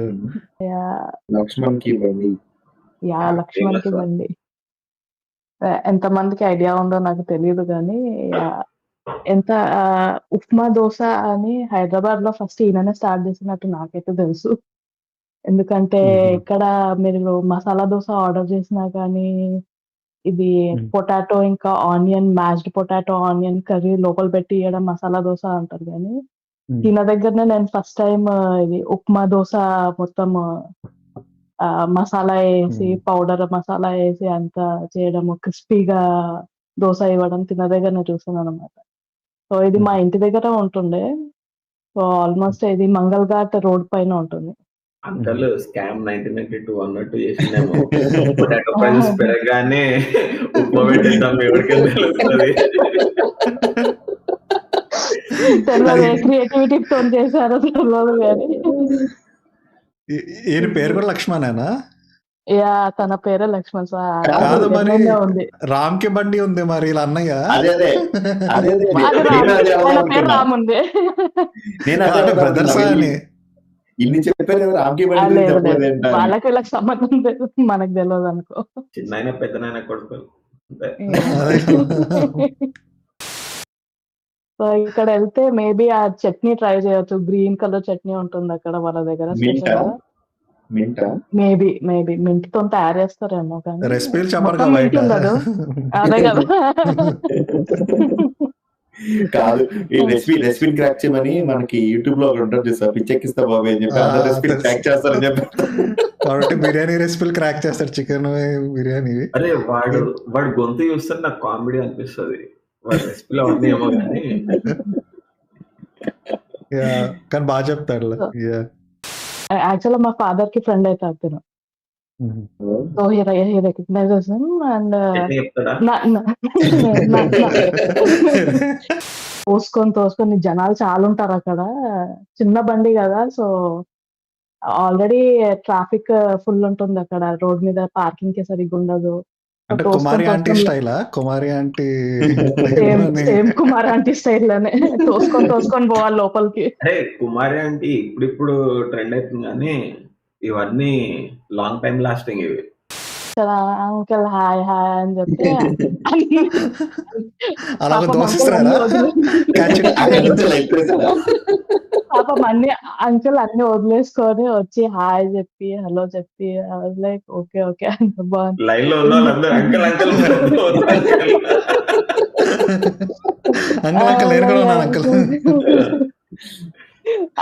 లక్ష్మణ్కి బండి. లక్ష్మణ్కి బండి ఎంత మందికి ఐడియా ఉందో నాకు తెలియదు, కానీ ఎంత ఉప్మా దోశ అని హైదరాబాద్ లో ఫస్ట్ ఈయననే స్టార్ట్ చేసినట్టు నాకైతే తెలుసు. ఎందుకంటే ఇక్కడ మీరు మసాలా దోశ ఆర్డర్ చేసినా కానీ ఇది పొటాటో ఇంకా onion, mashed potato onion curry లోపల పెట్టి ఇవ్వడం మసాలా దోశ అంటారు. కానీ ఈయన దగ్గరనే నేను ఫస్ట్ టైం ఇది ఉప్మా దోశ మొత్తం మసాలా వేసి, పౌడర్ మసాలా వేసి అంతా చేయడము, క్రిస్పీగా దోశ ఇవ్వడం తిన దగ్గరనే చూసాను అనమాట. సో ఇది మా ఇంటి దగ్గర ఉంటుండే. సో ఆల్మోస్ట్ ఇది మంగళ్ ఘాట్ రోడ్ పైన ఉంటుంది. అంకల్ స్కామ్ 1992 అన్నట్టు చేసినాము. పొటాటో ప్రైసెస్ పెరగగానే ఉప్మా పెట్టేద్దాం, ఎవరికి తెలుస్తుంది. క్రియేటివిటీతో చేశారు తెలియదు కానీ. ఈయన పేరు కూడా లక్ష్మణేనా? యా తన పేరే లక్ష్మణ్ సార్. కాదు మరి రామ్ కి బండి ఉంది, మరి ఇలా అన్నయ్య రామ్ ఉంది బ్రదర్స్ అని ఇన్ని చెప్పారు కదా. రామ్కి బండి వాళ్ళకి వీళ్ళకి సంబంధం లేదు, మనకు తెలియదు అనుకో. చిన్న పెద్దనైనా కొడుకు. సో ఇక్కడ వెళ్తే మేబీ ఆ చట్నీ ట్రై చేయొచ్చు. గ్రీన్ కలర్ చట్నీ ఉంటుంది అక్కడ వాళ్ళ దగ్గర స్పెషల్ గా. మింటా మేబీ మింట్ తో తయారు చేస్తారేమో కానీ రెసిపీలు చెప్పరు మొత్తం మింట్ బయట. ఉండదు. అదే కదా. కాదు, ఈ రెసిపీ క్రాక్ చేయమని మనకి యూట్యూబ్ లో ఒకటి ఉంటుంది చూసా, పిచ్చెక్కిస్తా బాబు అని చెప్పి అందరు రెసిపీ క్రాక్ చేస్తారని చెప్పి. కాబట్టి బిర్యానీ రెసిపీలు క్రాక్ చేస్తాడు, చికెన్ బిర్యానీ. అరే వాడు గొంతు చూస్తే నాకు కామెడీ అనిపిస్తుంది. వాడు రెసిపీలో అవన్నీ ఏమో కానీ కానీ బాగా చెప్తాడు. యాక్చువల్గా మా ఫాదర్ కి ఫ్రెండ్ అయితే అతను. సో హీ రికగ్నైజెస్ అండ్ చెప్తాడా తోసుకొని జనాలు చాలా ఉంటారు అక్కడ. చిన్న బండి కదా, సో ఆల్రెడీ ట్రాఫిక్ ఫుల్ ఉంటుంది అక్కడ. రోడ్ మీద పార్కింగ్ కి సరిగ్గా ఉండదు. అంటే కుమారి ఆంటీ స్టైలా? కుమారి ఆంటీ సేమ్ కుమారి ఆంటీ స్టైల్ లోనే తోసుకొని పోవాలి లోపలికి. అరే కుమారి ఆంటీ ఇప్పుడు ట్రెండ్ అవుతుంది కానీ ఇవన్నీ లాంగ్ టైం లాస్టింగ్ ఇవి. అంకుల్ హాయ్ హాయ్ అని చెప్తే అలా పాపం అంకుల్ అన్ని వదిలేసుకొని వచ్చి హాయ్ చెప్పి హలో చెప్పి లైక్ ఓకే ఓకే అంత బాగుంది. లైన్ లో ఉన్న అంకుల్ అంకుల్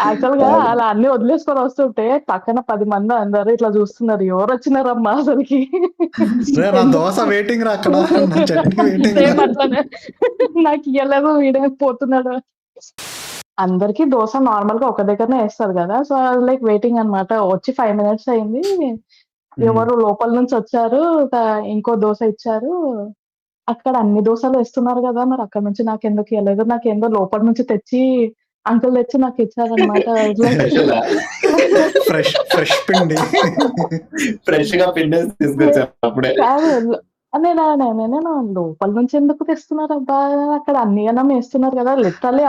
యాక్చువల్ గా అలా అన్ని వదిలేసుకొని వస్తుంటే పక్కన 10 మంది అందరు ఇట్లా చూస్తున్నారు, ఎవరు వచ్చినారమ్మా అసలుకి. దోశ వెయిటింగ్ రా అక్కడ, అట్లనే నాకు ఇయ్యలేదు వీడే పోతున్నాడు. అందరికి దోశ నార్మల్ గా ఒక దగ్గరనే వేస్తారు కదా, సో లైక్ వెయిటింగ్ అన్నమాట. వచ్చి 5 minutes అయింది, ఎవరు లోపల నుంచి వచ్చారు, ఇంకో దోశ ఇచ్చారు. అక్కడ అన్ని దోశలు వేస్తున్నారు కదా, మరి అక్కడ నుంచి నాకెందుకు ఇవ్వలేదు, నాకేందో లోపల నుంచి తెచ్చి అంకుల్ తెచ్చి నాకు ఇచ్చారనమాట. ఫ్రెష్ పిండి ఫ్రెష్ గా పిండి తీసుకొచ్చారు అప్పుడే. నేను లోపల నుంచి ఎందుకు తెస్తున్నారు అబ్బా, అక్కడ అన్ని అన్నం వేస్తున్నారు కదా, లిటరల్లీ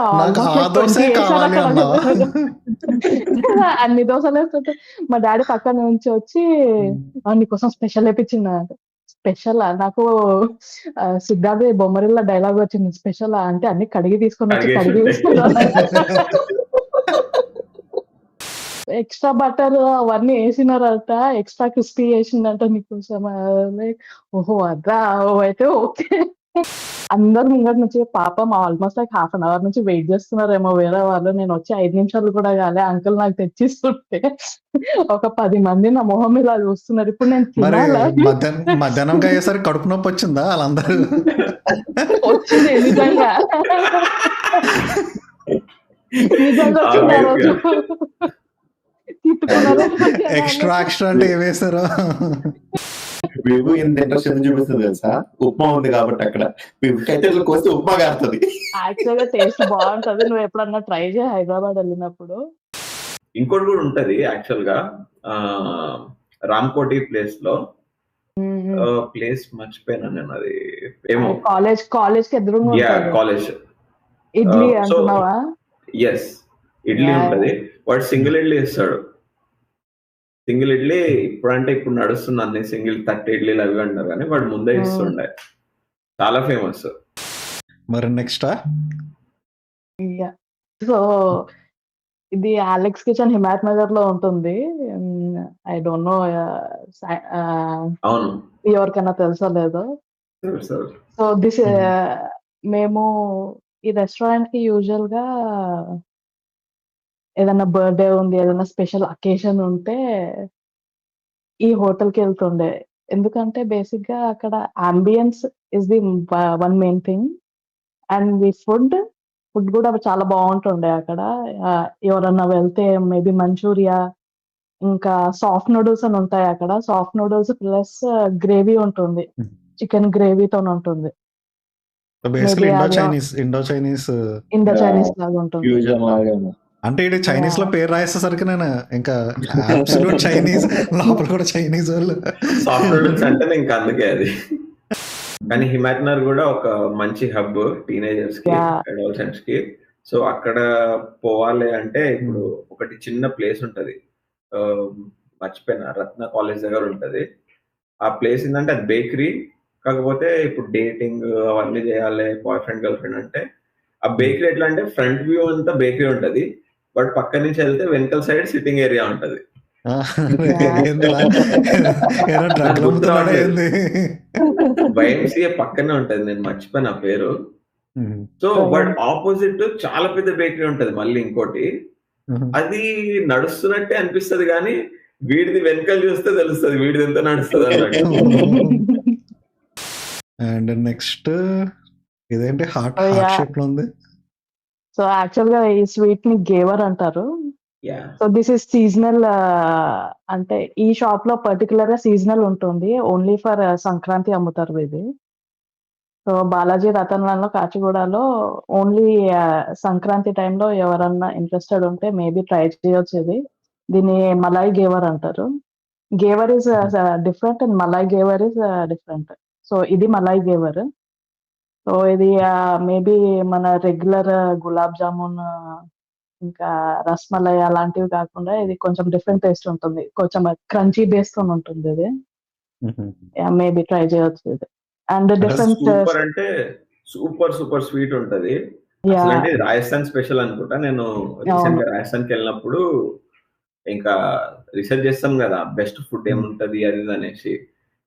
అన్ని దోశలు వేస్తుంటే మా డాడీ పక్కన నుంచి వచ్చి నీకోసం స్పెషల్ వేపించింది. స్పెషల్ నాకు సిద్ధార్థ బొమ్మరిల్ల డైలాగ్ వచ్చింది, స్పెషల్ అంటే అన్ని కడిగి తీసుకొని వచ్చి కడిగి ఎక్స్ట్రా బటర్ అవన్నీ వేసినారట, ఎక్స్ట్రా క్రిస్పీ వేసిందంట నీకోసం. లైక్ ఓహో అదా, అయితే ఓకే. అందరు ముంగటి నుంచి పాపం ఆల్మోస్ట్ లైక్ 1/2 hour నుంచి వెయిట్ చేస్తున్నారేమో వేరే వాళ్ళు. నేను వచ్చి 5 నిమిషాలు కూడా కాలే, అంకుల్ నాకు తెచ్చిస్తుంటే ఒక 10 మంది నా మొహం ఇలా చూస్తున్నారు. ఇప్పుడు నేను మధ్యాహ్నం అయ్యేసరికి కడుపు నొప్పి వచ్చిందా వాళ్ళందరూ? వచ్చింది నిజంగా వచ్చింది ఆ రోజు. ఎక్స్ట్రా అంటే ఏమేస్తారో మేము ఎంత ఇంట్రెస్ట్ ఎందుకు చూపిస్తుంది తెలుసా, ఉప్మా ఉంది కాబట్టి అక్కడ కట్టెలు కోస్తే ఉప్మా కారుతుంది. యాక్చువల్గా టేస్ట్ బాగుంటది, నువ్వు ఎప్పుడన్నా ట్రై చేయి హైదరాబాద్ వెళ్ళినప్పుడు. ఇంకోటి కూడా ఉంటది యాక్చువల్ గా, రామ్కోటి ప్లేస్ లో ప్లేస్ మర్చిపోయినా నేను, అది ఏమో కాలేజ్ కి ఎదురుగా కాలేజ్ ఇడ్లీ అంటున్నావా? ఎస్, ఇడ్లీ ఉంటది. వాడు సింగిల్ ఇడ్లీ ఇస్తాడు. సింగిల్ ఇడ్లీ ఇప్పుడు నడుస్తుంది అన్ని సింగిల్ 30 ఇడ్లీలు అవి అంటారు కానీ వాడు ముందే ఇస్తుండే, చాలా ఫేమస్. మరి నెక్స్ట్ సో ఇది అలెక్స్ కిచెన్ హిమాయత్ నగర్ లో ఉంటుంది. ఐ డోంట్ నో అవును ఎవరికైనా తెలుసో లేదో. సో దిస్ మేము ఈ రెస్టారెంట్ కి యూజువల్ గా ఏదైనా బర్త్డే ఉంది, ఏదైనా స్పెషల్ అకేషన్ ఉంటే ఈ హోటల్ కి వెళ్తుండే. ఎందుకంటే బేసిక్ గా అక్కడ ambience is the one main thing, and the food కూడా చాలా బాగుంటుండే అక్కడ. ఎవరన్నా వెళ్తే మేబీ మంచూరియా, ఇంకా సాఫ్ట్ నూడిల్స్ అని ఉంటాయి అక్కడ. సాఫ్ట్ నూడిల్స్ ప్లస్ గ్రేవీ ఉంటుంది, చికెన్ గ్రేవీతో ఉంటుంది. ఇండో చైనీస్ లాగా ఉంటుంది. అంటే ఇది చైనీస్ లో పేరు రాసేసరికి నేను ఇంకా అబ్సల్యూట్ చైనీస్, లోపల కూడా చైనీస్ వాళ్ళు. సాఫ్ట్ నూడిల్స్ అంటే ఇంకా అందుకే అది. కానీ హిమాయత్ నగర్ కూడా ఒక మంచి హబ్ టీనేజర్స్ కి, అడోలసెంట్స్ కి. సో అక్కడ పోవాలి అంటే ఇప్పుడు ఒకటి చిన్న ప్లేస్ ఉంటది, మర్చిపోయినా, రత్న కాలేజ్ దగ్గర ఉంటది. ఆ ప్లేస్ ఏంటంటే అది బేకరీ, కాకపోతే ఇప్పుడు డేటింగ్ అవన్నీ చేయాలి, బాయ్ ఫ్రెండ్ గర్ల్ ఫ్రెండ్ అంటే ఆ బేకరీ ఎట్లా అంటే ఫ్రంట్ వ్యూ అంతా బేకరీ ఉంటది, బట్ పక్క నుంచి వెళ్తే వెనకల సైడ్ సిట్టింగ్ ఏరియా ఉంటది. ఏందిరా ఏదో డ్రగ్ అమ్ముతున్నాడా ఏంది? వైఎంసీఏ పక్కనే ఉంటది, నేను మర్చిపోయిన ఆ పేరు. సో వాడు ఆపోజిట్ చాలా పెద్ద బేకరీ ఉంటది మళ్ళీ ఇంకోటి, అది నడుస్తున్నట్టే అనిపిస్తది కానీ వీడిది వెనకాల చూస్తే తెలుస్తుంది వీడిది ఎంత నడుస్తుంది అన్నట్టు. అండ్ నెక్స్ట్ ఇదేంటి హార్ట్ Oh, yeah. షేప్ లో ఉంది. సో యాక్చువల్ గా ఈ స్వీట్ ని గేవర్ అంటారు. Yeah so this is seasonal, అంటే ఈ షాప్ లో పర్టికులర్ గా సీజనల్ ఉంటుంది, ఓన్లీ ఫర్ సంక్రాంతి అమ్ముతారు ఇది. సో బాలాజీ రతన్లలో కాచిగూడలో ఓన్లీ సంక్రాంతి టైంలో ఎవరన్నా ఇంట్రెస్టెడ్ ఉంటే మేబీ ట్రై చేయొచ్చు ఇది. దీన్ని మలాయ్ గేవర్ అంటారు. Gave our is different and Malay gave our is different. So ఇది మలాయ్ గేవర్. సో ఇది మేబీ మన రెగ్యులర్ గులాబ్ జామున్ ఇంకా రస్మలై అలాంటివి కాకుండా ఇది కొంచెం డిఫరెంట్ టేస్ట్ ఉంటుంది, కొంచెం క్రంచీ బేస్ తో ఉంటుంది ఇది. మేబీ ట్రై చేయొచ్చు ఇది. అండ్ డిఫరెంట్ సూపర్ అంటే సూపర్ సూపర్ స్వీట్ ఉంటది. అసలు రాజస్థాన్ స్పెషల్ అనుకుంటా. నేను రీసెంట్ గా రాజస్థాన్కి వెళ్ళినప్పుడు ఇంకా రీసెర్చ్ చేస్తాం కదా బెస్ట్ ఫుడ్ ఏముంటది అది ఇది అనేసి,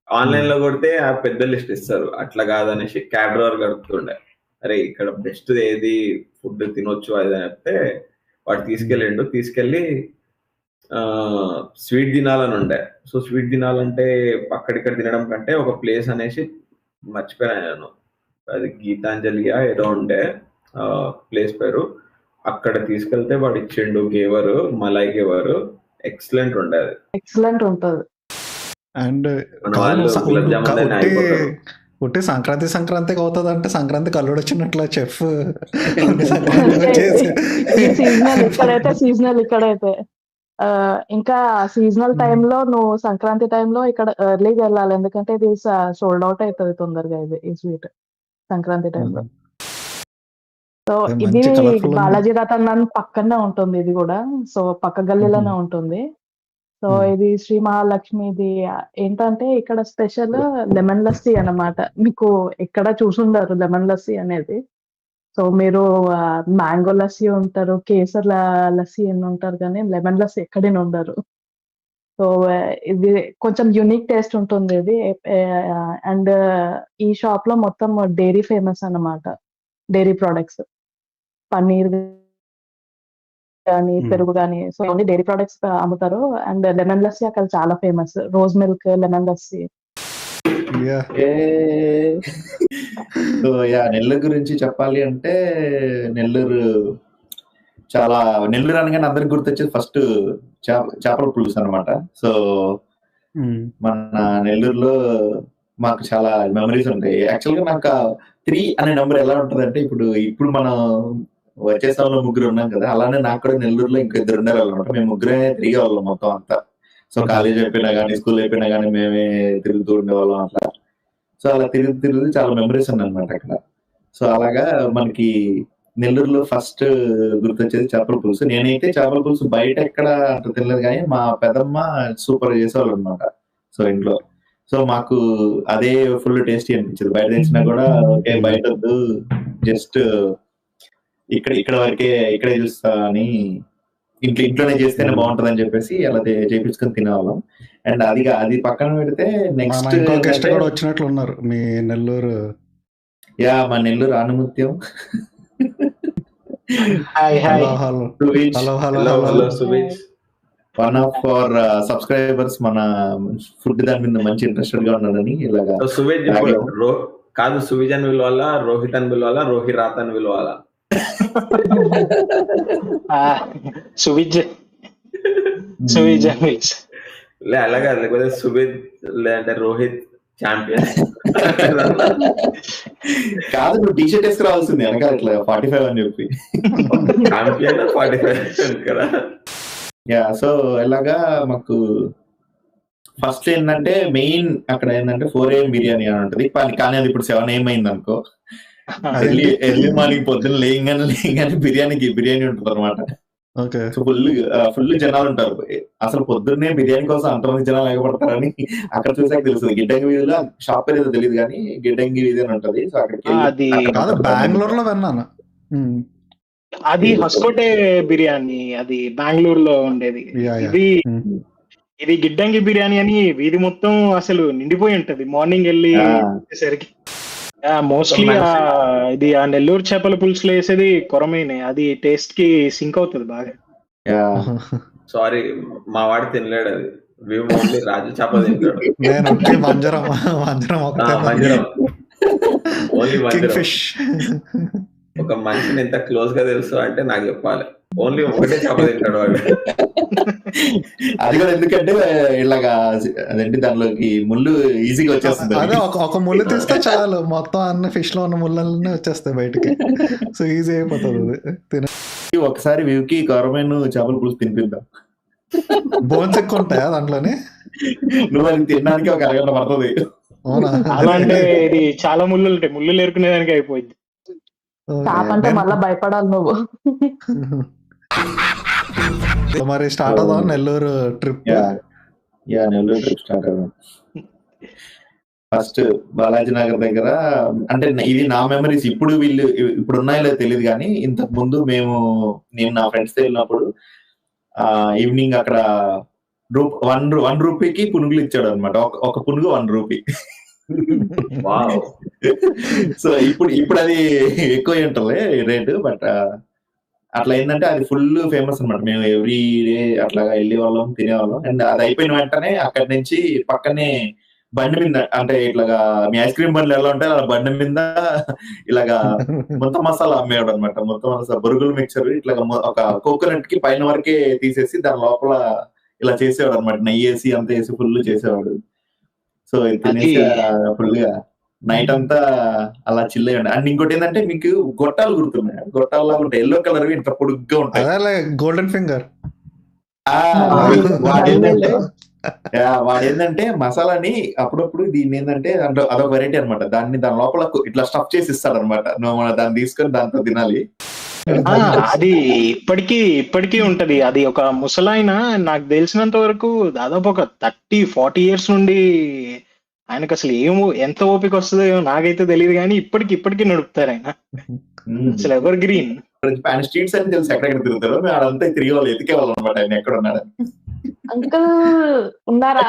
ఆన్లైన్ లో కొడితే ఆ పెద్ద లిస్ట్ ఇస్తారు. అట్లా కాదనేసి క్యాబ్ డ్రైవర్ గడుపుతుండే, అరే ఇక్కడ బెస్ట్ ఏది ఫుడ్ తినొచ్చు అది అని చెప్తే వాడు తీసుకెళ్ళి స్వీట్ తినాలని ఉండే. సో స్వీట్ తినాలంటే అక్కడిక్కడ తినడం కంటే ఒక ప్లేస్ అనేసి మర్చిపోయాను నేను, అది గీతాంజలియా ఏదో ఉండే ప్లేస్ పేరు, అక్కడ తీసుకెళ్తే వాడు ఇచ్చిండు గేవర్, మలై గేవర్, ఎక్సలెంట్ ఉండేది. ఎక్సలెంట్ ఉంటుంది. అండ్ పుట్టి సంక్రాంతికి అవుతుంది అంటే సంక్రాంతికి అల్లుడు వచ్చినట్లు చెఫ్ సీజనల్ ఇక్కడైతే ఇంకా సీజనల్ టైంలో నువ్వు సంక్రాంతి టైంలో ఇక్కడ ఎర్లీగా వెళ్ళాలి, ఎందుకంటే ఇది సోల్డ్ అవుట్ అవుతుంది తొందరగా ఇది ఈ స్వీట్ సంక్రాంతి టైంలో. సో ఇది బాలాజీ రతన్ పక్కనే ఉంటుంది ఇది కూడా, సో పక్క గల్లీలోనే ఉంటుంది. సో ఇది శ్రీ మహాలక్ష్మిది ఏంటంటే ఇక్కడ స్పెషల్ లెమన్ లస్సీ అన్నమాట. మీకు ఎక్కడ చూసుండారు లెమన్ లస్సీ అనేది. సో మీరు మ్యాంగో లస్సీ ఉంటారు, కేసర్ లస్సీ అని ఉంటారు, కానీ లెమన్ లస్సీ ఎక్కడైనా ఉండరు. సో ఇది కొంచెం యూనిక్ టేస్ట్ ఉంటుంది ఇది. అండ్ ఈ షాప్ లో మొత్తం డైరీ ఫేమస్ అన్నమాట, డైరీ ప్రొడక్ట్స్, పన్నీర్ కానీ పెరుగు కానీ, సో ఓన్లీ డైరీ ప్రొడక్ట్స్ అమ్ముతారు. అండ్ లెమన్ లస్సీ అక్కడ చాలా famous, rose milk lemon lassi. So Nellore గురించి చెప్పాలి అంటే నెల్లూరు అనగానే అందరికి గుర్తొచ్చేది ఫస్ట్ చేపల పులుసు అనమాట. సో మన నెల్లూరులో మాకు చాలా మెమరీస్ ఉంటాయి. యాక్చువల్గా నాకు 3 అనే నెంబర్ ఎలా ఉంటుంది అంటే, ఇప్పుడు మనం వచ్చే సమయంలో 3 ఉన్నాం కదా, అలానే నాకు కూడా నెల్లూరులో ఇంకో 2 ఉన్నారు అనమాట. మేము 3 తిరిగే వాళ్ళం మొత్తం అంతా. సో కాలేజ్ అయిపోయినా కానీ స్కూల్ అయిపోయినా కానీ మేమే తిరుగుతూ ఉండేవాళ్ళం అట్లా. సో అలా తిరిగి చాలా మెమరీస్ ఉన్నాయన్నమాట అక్కడ. సో అలాగా మనకి నెల్లూరులో ఫస్ట్ గుర్తొచ్చేది చేపల పులుసు. నేనైతే చేపల పులుసు బయట ఎక్కడ అంత తినలేదు, కానీ మా పెదమ్మ సూపర్ చేసేవాళ్ళు అనమాట. సో ఇంట్లో సో మాకు అదే ఫుల్ టేస్టీ అనిపించేది. బయట తెచ్చినా కూడా ఓకే బయట వద్దు, జస్ట్ ఇక్కడ వరకే ఇక్కడే చూస్తా అని ఇంట్లోనే చేస్తేనే బాగుంటది అని చెప్పేసి అలా చేపించుకొని తినేవాళ్ళం. అండ్ అది పక్కన పెడితే నెక్స్ట్ గెస్ట్ కూడా వచ్చినట్లు ఉన్నారు మీ నెల్లూరు. మా Nellore Anumutyam, one of our subscribers మన ఫుడ్ దాని మీద మంచి ఇంట్రెస్టెడ్ గా ఉన్నాడని ఇలాగా. కాదు సువిజ్ అని పిలవాలా, రోహిత్ అని పిలవాలా, రోహిరాత్ అని పిలవాలా? సువిజ్ అలాగా, లేకపోతే సువిజ్ లేదంటే రోహిత్ ఛాంపియన్ కాదు, నువ్వు టీషర్ట్ వేసుకురావాల్సింది వెనకాల అట్లా 45 అని చెప్పి ఛాంపియన్ 45 కదా. సో ఇలాగా మాకు ఫస్ట్ ఏంటంటే మెయిన్ అక్కడ ఏంటంటే 4 AM బిర్యానీ అని ఉంటది, కానీ అది ఇప్పుడు 7 AM అయింది అనుకో. ఎర్లీ మార్నింగ్ పొద్దున్న లేయంగానే బిర్యానీ ఉంటుంది అనమాట. సో ఫుల్ జనాలు ఉంటారు. అసలు పొద్దున్నే బిర్యానీ కోసం అంతమంది జనాలు ఎగబడతారని అక్కడ చూసాక తెలుస్తుంది. గిడ్డంగి వీధిలో షాప్ పేరు ఏదో తెలియదు కానీ గిడ్డంగి వీధి అని ఉంటది. సో అక్కడికి బెంగళూరులో విన్నాను, అది హస్కోటే బిర్యానీ, అది బెంగళూరులో ఉండేది. ఇది ఇది గిడ్డంగి బిర్యానీ అని వీధి మొత్తం అసలు నిండిపోయి ఉంటది మార్నింగ్ వెళ్ళి వచ్చేసరికి. మోస్ట్లీ ఇది ఆ నెల్లూరు చేపల పులుసులో వేసేది కొరమేనే, అది టేస్ట్ కి సింక్ అవుతుంది బాగా. సారీ మా వాడు తినలేడు అది, ఓన్లీ రాజు చేప తింటాడు. నేను వంజరం ఓన్లీ వంజరం. ఫిష్. ఒక మనిషిని ఎంత క్లోజ్ గా తెలుసు అంటే నాకు చెప్పాలి, ఓన్లీ ఒకటే చేప తింటాడు వాడు. అది కూడా ఎందుకంటే ఇలాగా అదేంటి దానిలోకి ముళ్ళు ఈజీగా వచ్చేస్తుంది. అదే ఒక ముళ్ళు తీస్తే చాలు, మొత్తం అన్ని ఫిష్ లో ఉన్న ముళ్ళన్నీ వచ్చేస్తాయి బయటకి. సో ఈజీ అయిపోతుంది తిన. ఒకసారి వ్యూకి కొరమేను చేపల పులుసు తినిపిద్దాం. బోన్స్ ఎక్కువ ఉంటాయా దాంట్లోనే? నువ్వు అది తినడానికి ఒక అరగంట పడుతుంది. అలా అంటే ఇది చాలా ముళ్ళు ఉంటాయి, ముళ్ళు లేరుకునేదానికి అయిపోయింది. అంటే మళ్ళా భయపడాలి నువ్వు. మరి స్టార్ట్ అవుదాం Nellore trip. Nellore trip start అవుదాం. ఫస్ట్ బాలాజీ నగర్ దగ్గర, అంటే ఇది నా మెమరీస్. ఇప్పుడు వీళ్ళు ఇప్పుడు ఉన్నాయో లేదో తెలియదు కానీ ఇంతకు ముందు నేను నా ఫ్రెండ్స్ తో వెళ్ళినప్పుడు ఈవినింగ్ అక్కడ 1 రూపీకి పునుగులు ఇచ్చాడు అనమాట. ఒక పునుగు 1 రూపీ. సో ఇప్పుడు అది ఎక్కువ ఉంటుంది రేటు, బట్ అట్లా ఏంటంటే అది ఫుల్ ఫేమస్ అనమాట. మేము ఎవ్రీ డే అట్లాగా వెళ్ళే వాళ్ళం, తినేవాళ్ళం. అండ్ అది అయిపోయిన వెంటనే అక్కడి నుంచి పక్కనే బండి మీద, అంటే ఇట్లాగా మీ ఐస్ క్రీమ్ బండ్లు ఎలా ఉంటాయి అలా బండి మీద ఇలాగా మొత్తం మసాలా అమ్మేవాడు అనమాట. మొత్తం మసాలా బొరుగులు మిక్చర్ ఇట్లాగా ఒక కోకోనట్ కి పైన వరకే తీసేసి దాని లోపల ఇలా చేసేవాడు అనమాట. నెయ్యి వేసి అంత వేసి ఫుల్ చేసేవాడు. సో తినేసి ఫుల్ గా నైట్ అంతా అలా చిల్ అయ్యండి. అండ్ ఇంకోటి ఏంటంటే మీకు గొట్టాలు గుర్తున్నాయి, గొట్టాలు ఉంటాయి, ఎల్లో కలర్ ఇంత పొడుగ్గా ఉంటాయి, గోల్డెన్ ఫింగర్. వాడేంటంటే మసాలాని అప్పుడప్పుడు దీన్ని ఏంటంటే దాంట్లో అదొక వెరైటీ అనమాట. దాని లోపల ఇట్లా స్టఫ్ చేసి ఇస్తాడు అనమాట. నువ్వు దాన్ని తీసుకొని దాంతో తినాలి. అది ఇప్పటికీ ఉంటది. అది ఒక ముసలాయన, నాకు తెలిసినంత వరకు దాదాపు ఒక 30-40 years నుండి ఆయనకు అసలు ఎంత ఓపిక వస్తుందో నాకైతే తెలియదు, కానీ ఇప్పటికీ నడుపుతారు ఆయన. అసలు ఎవర్ గ్రీన్. ఆయన స్ట్రీట్స్ అని తెలిసి ఎక్కడెక్కడ తిరుగుతారో మేము అదంతా తిరిగి వాళ్ళు ఎతికేవాళ్ళు అనమాట ఆయన ఎక్కడ ఉన్నాడని. అంకుల్ ఉన్నారా?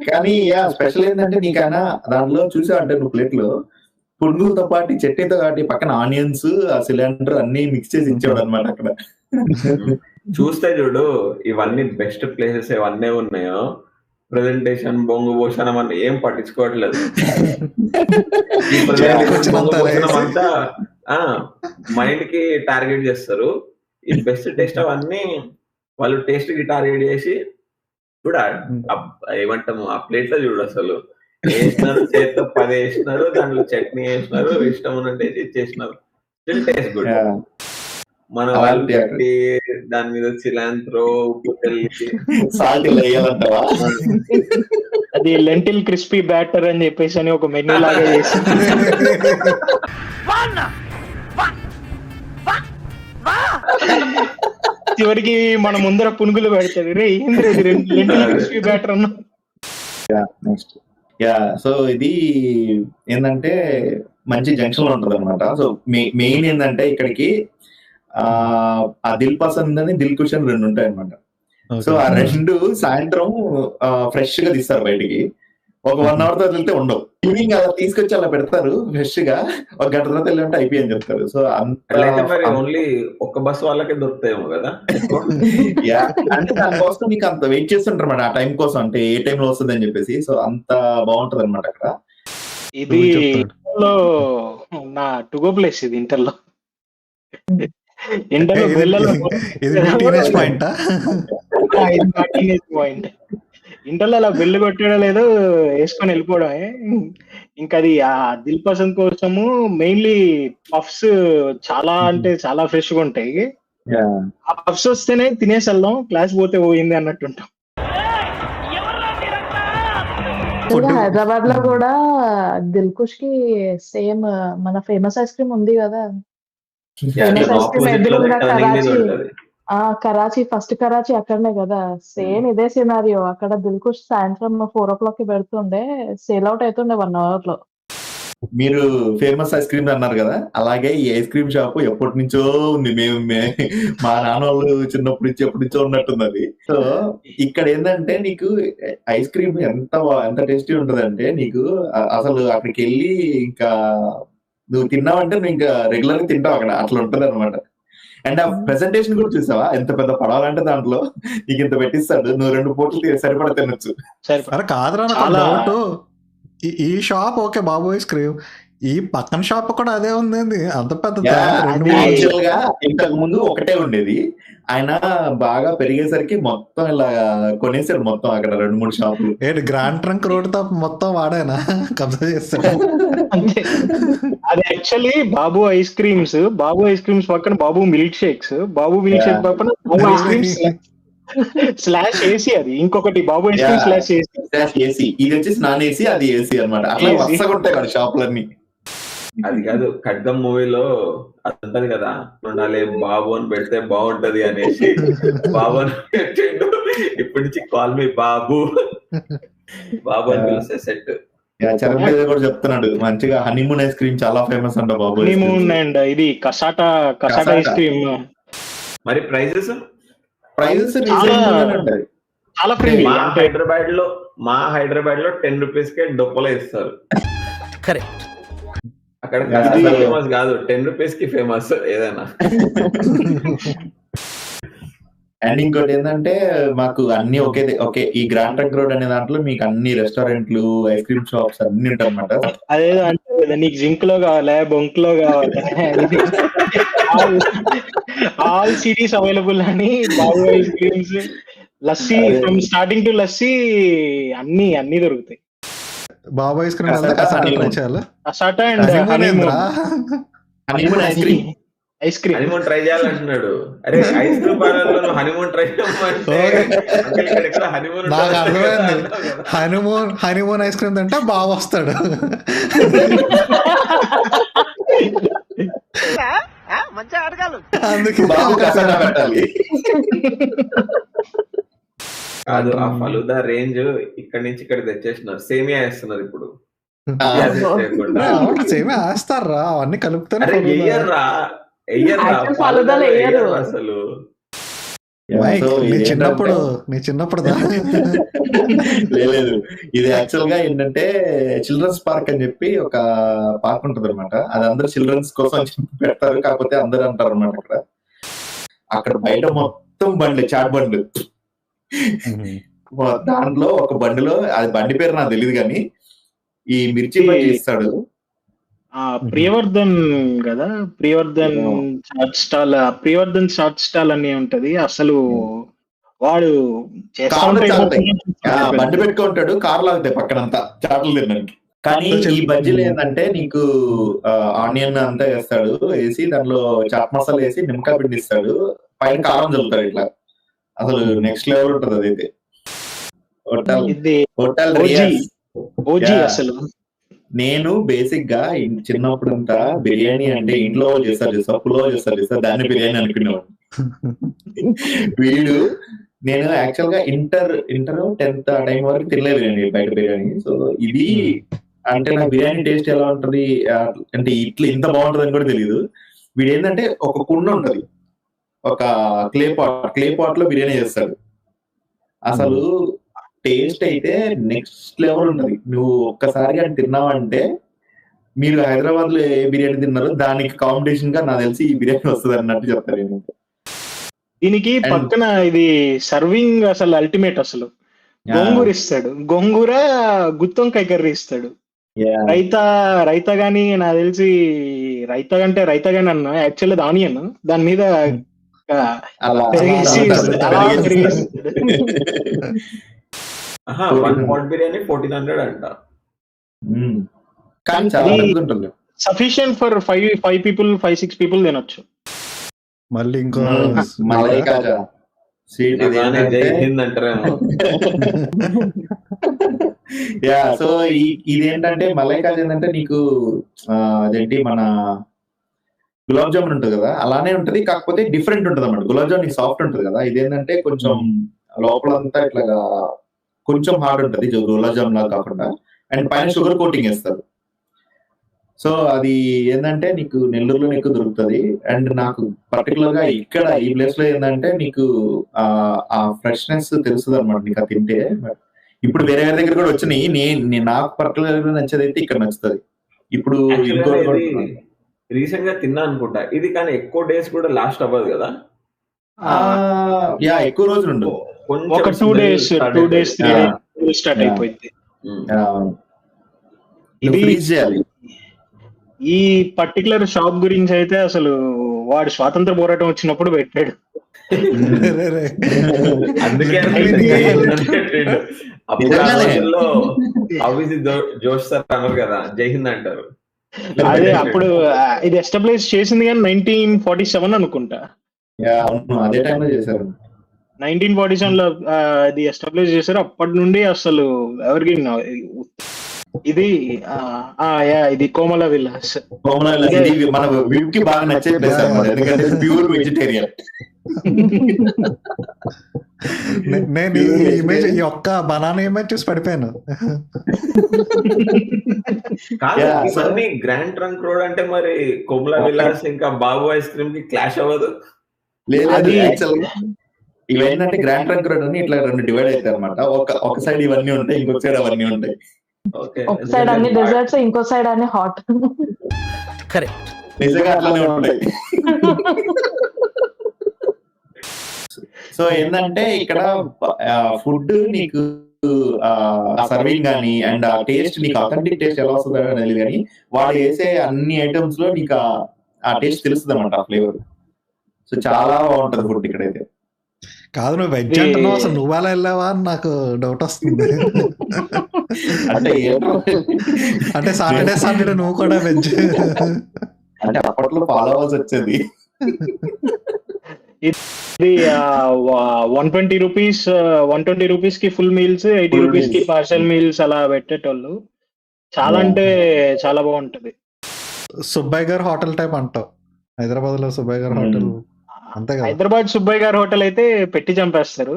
కానీ స్పెషల్ ఏంటంటే నీకైనా దాంట్లో చూసావంటే నువ్వు ప్లేట్ లో పునుగులతో పాటు చట్నీతో పాటు పక్కన ఆనియన్స్, ఆ సిలిండర్ అన్ని మిక్స్ చేసి ఇచ్చాడు అనమాట అక్కడ. చూస్తే చూడు, ఇవన్నీ బెస్ట్ ప్లేసెస్ ఏవన్నీ ఉన్నాయో ప్రెజెంటేషన్ బొంగు భోషణం అంటే ఏం పట్టించుకోవట్లేదు. అంతా మైండ్ కి టార్గెట్ చేస్తారు. ఈ బెస్ట్ టేస్ట్ అవన్నీ వాళ్ళు టేస్ట్ కి టార్గెట్ చేసి చూడ ఏమంటాము ఆ ప్లేట్ లో చూడు అసలు వేసినారు, చేతితో 10 వేసినారు, దాంట్లో చట్నీ వేసినారు, ఇష్టం ఉన్నట్టు ఇచ్చేసినారు. Still taste good. మన వాళ్ళు పెట్టి దాని మీద సిలాంత్రో, ఉప్పు తెల్లి, సాల్ట్ వేయాలంటావా? అది లెంటిల్ క్రిస్పీ బ్యాటర్ అని చెప్పేసి అని ఒక మెన్యూ లాగా చేసి చివరికి మన ముందర పునుగులు పెడతాడు. రే లెంటిల్ క్రిస్పీ బ్యాటర్ అన్నా. సో ఇది ఏంటంటే మంచి జంక్షన్ లో ఉంటది అనమాట. సో మెయిన్ ఏంటంటే ఇక్కడికి ఆ దిల్ పసంద్ అని దిల్ కుషన్ 2 ఉంటాయి అనమాట. సో ఆ 2 సాయంత్రం ఫ్రెష్ గా తీస్తారు బయటికి. ఒక 1 hour తర్వాత వెళ్తే ఉండవు. ఈవినింగ్ అలా తీసుకొచ్చి అలా పెడతారు ఫ్రెష్ గా. ఒక గంట తర్వాత వెళ్ళి ఉంటే అయిపోయి అని చెప్తారు. సో ఓన్లీ ఒక్క బస్ వాళ్ళకే దొరుకుతాయేమో కదా. అంటే దానికోసం నీకు అంత వెయిట్ చేస్తుంటారు అన్నమాట, ఆ టైం కోసం, అంటే ఏ టైం లో వస్తుంది అని చెప్పేసి. సో అంత బాగుంటది అనమాట అక్కడ. ఇది నా టు గో ప్లేస్. ఇది ఇంటర్లో పాయింట్. ఇంటర్లో అలా బెల్లు కొట్టడం లేదు, వేసుకొని వెళ్ళిపోవడమే. ఇంకా అది ఆ దిల్ పసంద్ కోసము మెయిన్లీ పఫ్స్ చాలా అంటే చాలా ఫ్రెష్ గా ఉంటాయి. ఆ పఫ్స్ వస్తేనే తినేసి వెళ్దాం, క్లాస్ పోతే పోయింది అన్నట్టుంటాం. హైదరాబాద్ లో కూడా దిల్ కుష్ కి సేమ్ మన ఫేమస్ ఐస్ క్రీమ్ ఉంది కదా. ఫేమస్ ఐస్ క్రీమ్ ఎదురుగా కరాచీ ఫస్ట్ కరాచీ అక్కడనే కదా. సేమ్ ఇదే సినారియో. అక్కడ దిల్ కుష్ సాయంత్రం 4 o'clock కి పెడుతుండే, సేల్ అవుట్ అవుతుండే 1 hour లో. మీరు ఫేమస్ ఐస్ క్రీమ్ అన్నారు కదా, అలాగే ఈ ఐస్ క్రీమ్ షాప్ ఎప్పటి నుంచో ఉంది. మా నాన్న వాళ్ళు చిన్నప్పటి నుంచి ఎప్పటి నుంచో ఉన్నట్టుంది అది. సో ఇక్కడ ఏంటంటే నీకు ఐస్ క్రీమ్ ఎంత టేస్టీ ఉంటదంటే నీకు అసలు అక్కడికి వెళ్ళి ఇంకా నువ్వు తిన్నావంటే నువ్వు ఇంకా రెగ్యులర్ గా తింటావు అక్కడ, అట్లా ఉంటది అనమాట. అండ్ ఆ ప్రెసెంటేషన్ కూడా చూసావా, ఎంత పెద్ద పడాలంటే దాంట్లో నీకు ఇంత పెట్టిస్తాడు, నువ్వు 2 పూటలు సరిపడా తినొచ్చు. అరే కాదురా, నాకు డౌట్. ఈ షాప్ ఓకే బాబు ఐస్ క్రీమ్, ఈ పక్కన షాప్ కూడా అదే ఉంది, అంత పెద్ద యాక్చువల్ గా ఇంతకు ముందు ఒకటే ఉండేది, ఆయన బాగా పెరిగేసరికి మొత్తం ఇలా కొనేసాడు మొత్తం అక్కడ 2-3 షాపులు. ఏంటి గ్రాండ్ ట్రంక్ రోడ్ తో మొత్తం వాడేనా కబ్జా చేస్తాడు? అది యాక్చువల్లీ బాబు ఐస్ క్రీమ్స్ పక్కన బాబు మిల్క్ షేక్స్, బాబు మిల్క్ షేక్ పక్కన బాబు ఐస్ క్రీమ్స్ స్లాష్ ఏసీ, అది ఇంకొకటి బాబు ఐస్ క్రీమ్ స్లాష్ ఏసీ. ఇది వచ్చేసి నాన్ ఏసీ, అది ఏసీ అనమాట. అట్లా వరుసగా ఉంటాయి కదా షాపులన్నీ. అది కాదు, ఖడ్గం మూవీలో అది ఉంటది కదా, ఉండాలి బాబు అని పెడితే బాగుంటది అనేసి బాబు అని పెట్టిండు. ఇప్పటి నుంచి కాల్ మీ బాబు అని పిలిస్తే సెట్. చరణ్ కూడా చెప్తున్నాడు మంచిగా, హనీమూన్ ఐస్ క్రీమ్ చాలా ఫేమస్ అంట బాబు. హనీమూన్ అండ్ ఇది కసాటా ఐస్ క్రీమ్. మరి ప్రైజెస్ చాలా ఫ్రెండ్లీ. మా హైదరాబాద్ లో 10 రూపీస్ కే డొప్పలో ఇస్తారు. కరెక్ట్. అక్కడ ఫేమస్ కాదు, 10 రూపీస్ కి ఫేమస్ ఏదైనా. అండ్ ఇంకోటి ఏంటంటే మాకు అన్ని ఒకే ఈ గ్రాండ్ ట్రంక్ రోడ్ అనే దాంట్లో మీకు అన్ని రెస్టారెంట్లు, ఐస్ క్రీమ్ షాప్స్ అన్ని ఉంటాయి అన్నమాట. అదేదో అంటే నీకు జింక్ లో కావాలా, బొంక్ లో కావాలా, ఆల్ సిటీస్ అవైలబుల్ అని Babu ice creams, lassi from starting to lassi అన్ని దొరుకుతాయి. Babu ice cream cassata and honeymoon ice cream honeymoon try చేయాలంటున్నాడు. అరే ఐస్ క్రీమ్ పార్లర్ లో హనీమూన్ ట్రై చేయమంటే నాకు అర్థమైంది, హనీమూన్ ఐస్ క్రీమ్ తింటే బాగా వస్తాడు. అందుకే కాదు, ఆ ఫలుదా రేంజ్ ఇక్కడ నుంచి ఇక్కడ తెచ్చేసినారు, సేమియా వేస్తున్నారు ఇప్పుడు. సేమియా వేస్తారా, అవన్నీ కలుపుతారు అసలు. నీ చిన్నప్పుడు లేదు, ఇది యాక్చువల్ గా ఏంటంటే చిల్డ్రన్స్ పార్క్ అని చెప్పి ఒక పార్క్ ఉంటది అనమాట. అది అందరు చిల్డ్రన్స్ కోసం పెడతారు, కాకపోతే అందరు అంటారు అనమాట. అక్కడ బయట మొత్తం చాట్ బండ్లు, దాంట్లో ఒక బండిలో, అది బండి పేరు నాకు తెలియదు కానీ ఈ మిర్చి బజ్జీ ఇస్తాడు. ప్రియవర్ధన్ కదా, ప్రియవర్ధన్ షార్ట్ స్టాల్ అని ఉంటది. అసలు వాడు బండి పెట్టుకుంటాడు, కార్లు అవుతాయి పక్కనంతా చాట్లు తినడానికి. కానీ ఈ బజ్జీలు ఏంటంటే నీకు ఆనియన్ అంతా వేస్తాడు, వేసి దాంట్లో చాట్ మసాలా వేసి నిమ్మకాయ పిండి ఇస్తాడు, పైన కారం చల్లుతాడు ఇట్లా. అసలు నెక్స్ట్ లెవెల్ ఉంటది అదైతే. అసలు నేను బేసిక్ గా చిన్నప్పుడంతా బిర్యానీ అంటే ఇంట్లో చేస్తారు పులో చేస్తారు, దాన్ని బిర్యానీ అనుకునేవాడు. వీడు నేను యాక్చువల్ గా ఇంటర్ 10th ఆ టైం వరకు తినలేదు బయట బిర్యానీ. సో ఇది అంటే నాకు బిర్యానీ టేస్ట్ ఎలా ఉంటది అంటే ఇట్లా ఇంత బాగుంటది అని కూడా తెలియదు. వీడు ఏంటంటే ఒక కుండ ఉంటది, ఒక క్లే పాట్ లో బిర్యానీ చేస్తాడు. అసలు టేస్ట్ అయితే నెక్స్ట్ లెవెల్ ఉంటది. నువ్వు ఒక్కసారిగా తిన్నావంటే, మీరు హైదరాబాద్ లో ఏ బిర్యానీ తిన్నారో దానికి కాంపిటీషన్ గా నాకు తెలిసి ఈ బిర్యానీ వస్తుంది అన్నట్టు చెప్తారు. దీనికి పక్కన ఇది సర్వింగ్ అసలు అల్టిమేట్. అసలు గోంగూర ఇస్తాడు, గోంగూర గుత్తొంకాయ కర్రీ ఇస్తాడు. రైతా గానీ నాకు తెలిసి రైతా గానీ అన్నా యాక్చువల్లీ ఆనియన్ దాని మీద బిర్యానీ 1400 అంట. సఫిషియంట్ ఫర్ 5 people 5-6 people తినొచ్చు. మళ్ళీ ఇంకో మలై కాజా స్వీట్ సో ఇదేంటంటే మలై కాజా ఏంటంటే నీకు అదేంటి మన గులాబ్ జామున్ ఉంటుంది కదా, అలానే ఉంటది, కాకపోతే డిఫరెంట్ ఉంటది అన్నమాట. గులాబ్ జామున్ సాఫ్ట్ ఉంటది కదా, ఇదేంటంటే కొంచెం లోపలంతా ఇట్లా కొంచెం హార్డ్ ఉంటది గులాబ్ జామున్ లాగా కాకుండా. అండ్ పైన షుగర్ కోటింగ్ వేస్తారు. సో అది ఏంటంటే నీకు నెల్లూరులో ఎక్కువ దొరుకుతుంది. అండ్ నాకు పర్టికులర్ గా ఇక్కడ ఈ ప్లేస్ లో ఏంటంటే నీకు ఆ ఫ్రెష్నెస్ తెలుస్తుంది అనమాట నీకు అది తింటే. ఇప్పుడు వేరే వేరే దగ్గర కూడా వచ్చినాయి. నాకు పర్టికులర్ గా నచ్చేది అయితే ఇక్కడ నచ్చుతుంది. ఇప్పుడు రీసెంట్ గా తిన్నా అనుకుంటా ఇది, కానీ ఎక్కువ డేస్ కూడా లాస్ట్ అవ్వదు కదా. ఎక్కువ రోజులు ఉండవు, ఒక 2 days 3 days స్టార్ట్ అయిపోయింది. ఇది ఈ పర్టికులర్ షాప్ గురించి అయితే అసలు వాడు స్వాతంత్ర పోరాటం వచ్చినప్పుడు పెట్టాడు. అందుకే జోష్ సార్ అన్నారు కదా, జై హింద్ అంటారు. అదే అప్పుడు ఇది ఎస్టాబ్లిష్ చేసింది కానీ 1947 అనుకుంటా. అదే టైంలో చేశారు. 1947 లో ఇది ఎస్టాబ్లిష్ చేశారు. అప్పటి నుండి అసలు ఎవరికి ఇది ఇది కోమల విలాస్. మన వీడికి బాగా నచ్చే ప్లేస్ అన్నమాట, ఎందుకంటే ప్యూర్ వెజిటేరియన్. నేను ఈ ఇమేజ్, ఈ ఒక్క బనానా ఇమేజ్ చూసి పడిపోయాను. గ్రాండ్ ట్రంక్ రోడ్ అంటే మరి కోమల విలాస్ ఇంకా బాబు ఐస్ క్రీమ్ కి క్లాష్ అవ్వదు? లేదు, ఇవేంటంటే గ్రాండ్ ట్రంక్ రోడ్ అని ఇట్లా 2 డివైడ్ అవుతాయి అనమాట. ఒక సైడ్ ఇవన్నీ ఉంటాయి, ఇంకొక సైడ్ అవన్నీ ఉంటాయి. ఒక సైడ్ అన్ని డెజర్ట్స్, ఇంకో సైడ్ అన్ని హాట్. కరెక్ట్, నిజంగా అట్లానే ఉంటాయి. సో ఏంటంటే ఇక్కడ ఫుడ్ నీకు సర్వింగ్ కానీ అండ్ ఆ టేస్ట్ నీకు అథెంటిక్ టేస్ట్ ఎలా వస్తుంది అనేది కానీ వాడు వేసే అన్ని ఐటమ్స్ లో నీకు ఆ టేస్ట్ తెలుస్తుంది అనమాట, ఆ ఫ్లేవర్. సో చాలా బాగుంటది ఫుడ్ ఇక్కడైతే. కాదు, నువ్వు వెజ్ అంటున్నావు, అసలు నువ్వు అలా వెళ్ళావా అని నాకు డౌట్ వస్తుంది. అంటే సాటర్డే నువ్వు కూడా వెజ్ అంటే అప్పట్లో ఫాలో అవ్వాల్సి వచ్చేది. ఇది 120 రూపీస్ కి ఫుల్ మీల్స్, 80 రూపీస్ కి పార్సల్ మీల్స్ అలా పెట్టేటోళ్ళు. చాలా అంటే చాలా బాగుంటది. సుబ్బయ్య గారు హోటల్ టైప్ అంటావు హైదరాబాద్ లో. సుబ్బయ్య గారు హోటల్ అంతే కదా. హైదరాబాద్ సుబ్బయ్య గారు హోటల్ అయితే పెట్టి చంపేస్తారు.